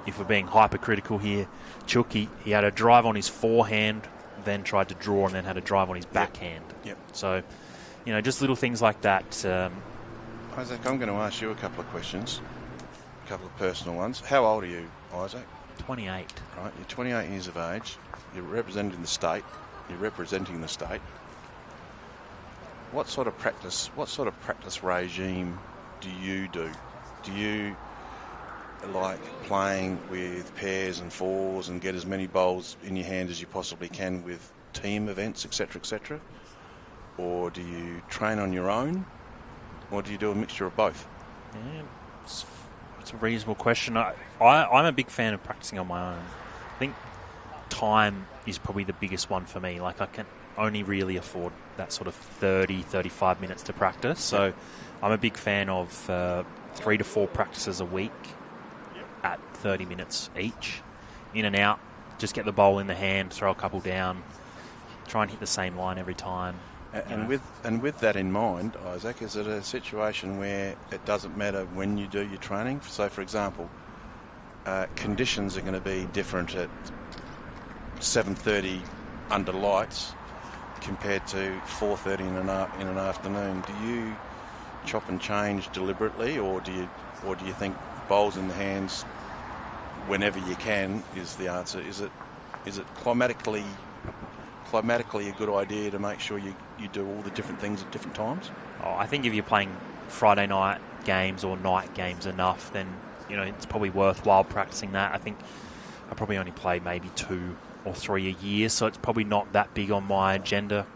if we're being hypercritical here, Chook, he had a drive on his forehand, then tried to draw, and then had a drive on his backhand. Yep. So, just little things like that. Isaac, I'm going to ask you a couple of questions, a couple of personal ones. How old are you, Isaac? 28. Right, you're 28 years of age. You're representing the state. What sort of practice regime do you do? Do you like playing with pairs and fours and get as many bowls in your hand as you possibly can with team events, etc., or do you train on your own, or do you do a mixture of both? Yeah, it's a reasonable question. I'm a big fan of practicing on my own. I think time is probably the biggest one for me. Like, I can only really afford that sort of 30, 35 minutes to practice. So I'm a big fan of 3 to 4 practices a week at 30 minutes each. In and out, just get the bowl in the hand, throw a couple down, try and hit the same line every time. And with that in mind, Isaac, is it a situation where it doesn't matter when you do your training? So, for example, conditions are going to be different at 7:30 under lights compared to 4:30 in an afternoon. Do you chop and change deliberately, or do you think bowls in the hands whenever you can is the answer? Is it climatically a good idea to make sure you do all the different things at different times? I think if you're playing Friday night games or night games enough, then it's probably worthwhile practicing that. I think I probably only play maybe 2 or 3 a year, so it's probably not that big on my agenda.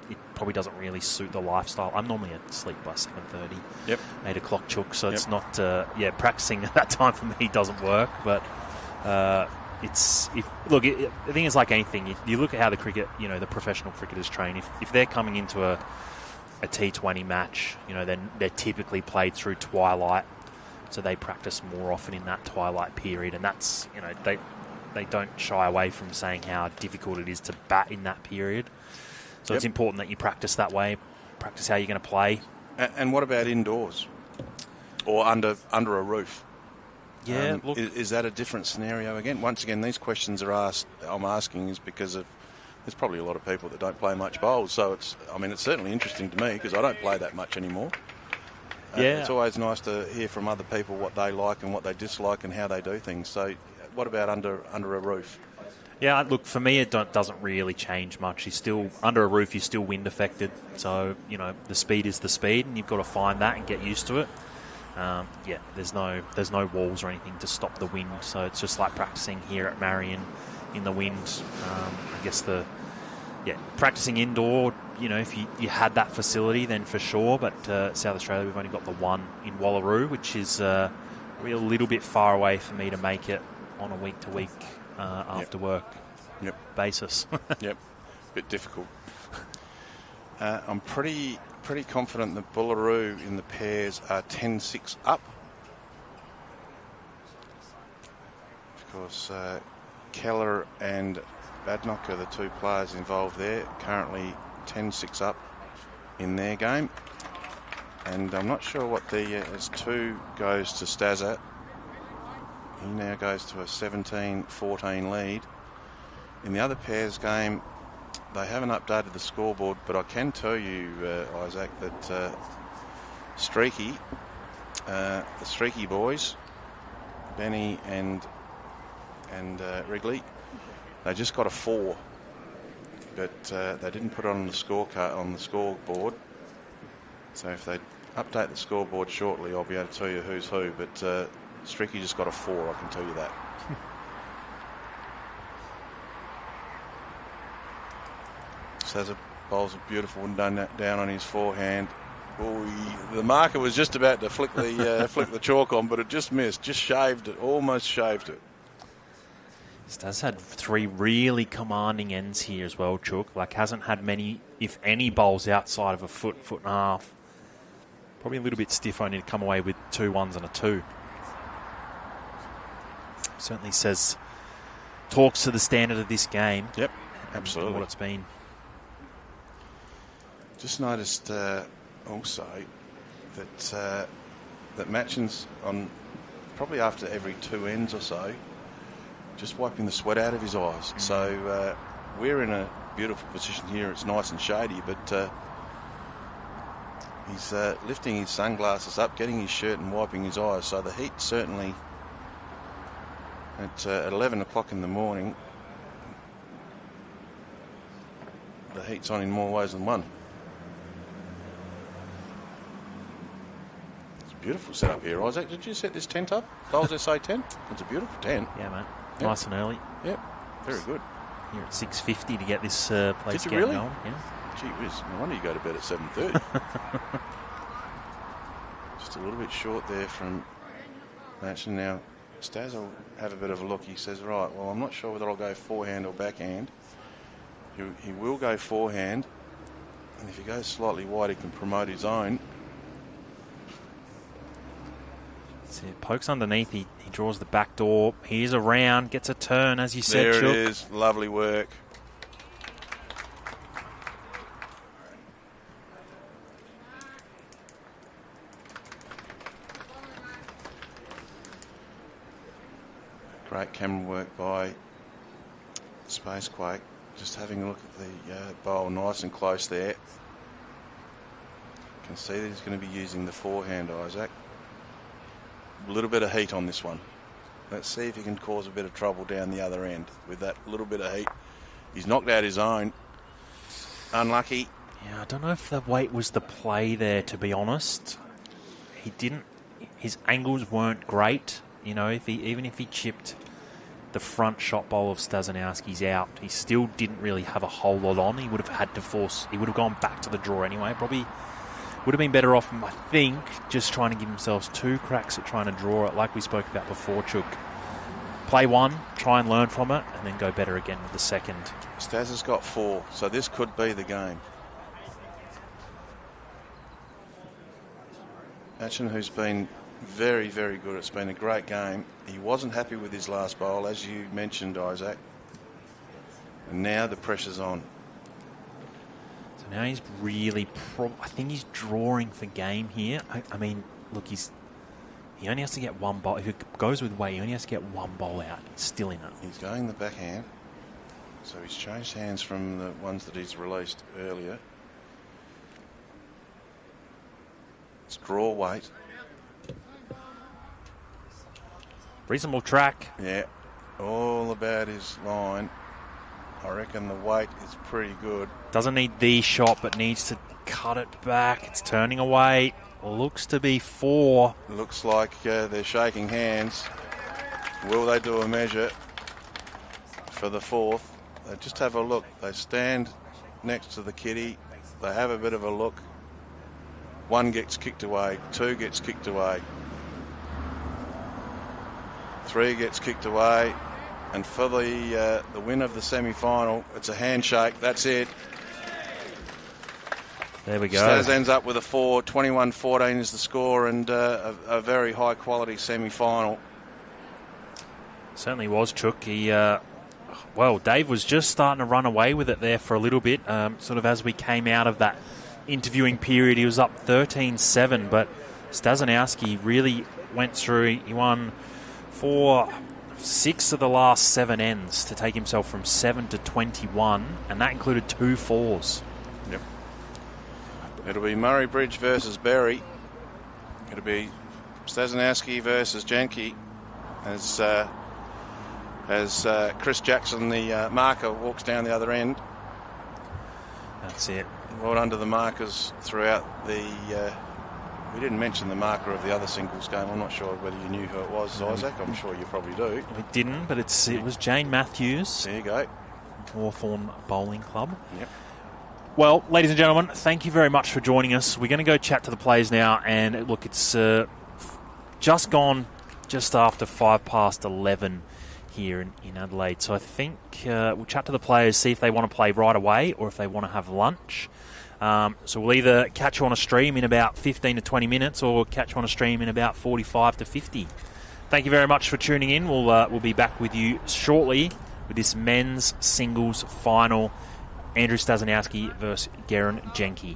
It probably doesn't really suit the lifestyle. I'm normally asleep by 7:30, 8 o'clock chook, so it's not, practicing at that time for me doesn't work, but the thing is, like anything, if you look at how the cricket, the professional cricketers train, if they're coming into a T20 match, then they're typically played through twilight, so they practice more often in that twilight period, and that's, they don't shy away from saying how difficult it is to bat in that period. So it's important that you practice that way, practice how you're going to play. And what about indoors or under a roof? Yeah, look, is that a different scenario again? Once again, these questions I'm asking is because there's probably a lot of people that don't play much bowls. So it's certainly interesting to me because I don't play that much anymore. It's always nice to hear from other people what they like and what they dislike and how they do things. So what about under a roof? Yeah, look, for me, it doesn't really change much. You're still under a roof. You're still wind affected. So the speed is the speed, and you've got to find that and get used to it. There's no walls or anything to stop the wind. So it's just like practicing here at Marion in the wind. I guess practicing indoor, if you had that facility, then for sure. But South Australia, we've only got the one in Wallaroo, which is a little bit far away for me to make it on a week-to-week after work basis. Yep, bit difficult. I'm pretty confident that Bullaroo in the pairs are 10-6 up. Of course, Keller and Badnock are the two players involved there, currently 10-6 up in their game. And I'm not sure what as 2 goes to Stazza. He now goes to a 17-14 lead. In the other pairs game, they haven't updated the scoreboard, but I can tell you, Isaac, that Streaky, the Streaky boys, Benny and Wrigley, they just got a 4, but they didn't put it on the scoreboard. So if they update the scoreboard shortly, I'll be able to tell you who's who. But Streaky just got a 4, I can tell you that. Stazza bowls a beautiful one down on his forehand. The marker was just about to flick the chalk on, but it just missed, just shaved it, almost shaved it. Staz had 3 really commanding ends here as well, Chook. Like, hasn't had many, if any, bowls outside of a foot and a half. Probably a little bit stiff only to come away with 2 1s and a 2. Certainly talks to the standard of this game. Yep, absolutely. What it's been. Just noticed also that Machin's on probably after every 2 ends or so, just wiping the sweat out of his eyes. So we're in a beautiful position here. It's nice and shady, but he's lifting his sunglasses up, getting his shirt and wiping his eyes. So the heat certainly at 11 o'clock in the morning, the heat's on in more ways than one. It's a beautiful setup here, Isaac. Did you set this tent up? Bowls SA 10? It's a beautiful tent. Yeah, mate. Yep. Nice and early. Yep, very good. Here at 6:50 to get this place Did you getting really? going. Yeah. Gee whiz, no wonder you go to bed at 7:30. Just a little bit short there from Machin. Now, Staz will have a bit of a look. He says, right, well, I'm not sure whether I'll go forehand or backhand. He will go forehand, and if he goes slightly wide, he can promote his own. See, it pokes underneath. He draws the back door. He's around, gets a turn, as you said, There Chook. it is. Lovely work. Great camera work by Spacequake. Just having a look at the bowl, nice and close there. Can see that he's going to be using the forehand, Isaac. A little bit of heat on this one. Let's see if he can cause a bit of trouble down the other end with that little bit of heat. He's knocked out his own. Unlucky. Yeah, I don't know if the weight was the play there, to be honest. His angles weren't great. Even if he chipped the front shot bowl of Stasinowsky's out, he still didn't really have a whole lot on. He would have had to he would have gone back to the draw anyway. Probably would have been better off, I think, just trying to give themselves 2 cracks at trying to draw it, like we spoke about before, Chook. Play 1, try and learn from it, and then go better again with the second. Staz has got 4, so this could be the game. Machin, who's been very, very good. It's been a great game. He wasn't happy with his last bowl, as you mentioned, Isaac. And now the pressure's on. So now he's really... I think he's drawing for game here. I mean, look, he only has to get 1 bowl. If it goes with weight, he only has to get 1 bowl out. He's still in it. He's going the backhand. So he's changed hands from the ones that he's released earlier. It's draw weight. Reasonable track. Yeah, all about his line. I reckon the weight is pretty good. Doesn't need the shot, but needs to cut it back. It's turning away. Looks to be 4. Looks like they're shaking hands. Will they do a measure? for the fourth. They just have a look. They stand next to the kitty. They have a bit of a look. One gets kicked away. Two gets kicked away. Three gets kicked away. And for the win of the semi-final, it's a handshake. That's it. There we go. Stas ends up with a 4. 21-14 is the score, and a very high-quality semi-final. Certainly was, Chook. Well, Dave was just starting to run away with it there for a little bit. Sort of as we came out of that interviewing period, he was up 13-7, but Stasinowsky really went through. He won 6 of the last 7 ends to take himself from 7 to 21, and that included 2 4s. Yep. It'll be Murray Bridge versus Berry. It'll be Stasinowsky versus Jenke as Chris Jackson, the marker, walks down the other end. That's it. Well done to the markers throughout the... we didn't mention the marker of the other singles game. I'm not sure whether you knew who it was, Isaac. I'm sure you probably do. We didn't, but it was Jane Matthews. There you go. Hawthorn Bowling Club. Yep. Well, ladies and gentlemen, thank you very much for joining us. We're going to go chat to the players now, and look, it's just gone just after 11:05 here in Adelaide. So I think we'll chat to the players, see if they want to play right away or if they want to have lunch. So we'll either catch you on a stream in about 15 to 20 minutes or catch you on a stream in about 45 to 50. Thank you very much for tuning in. We'll be back with you shortly with this men's singles final. Andrew Stasinowsky versus Garen Jenke.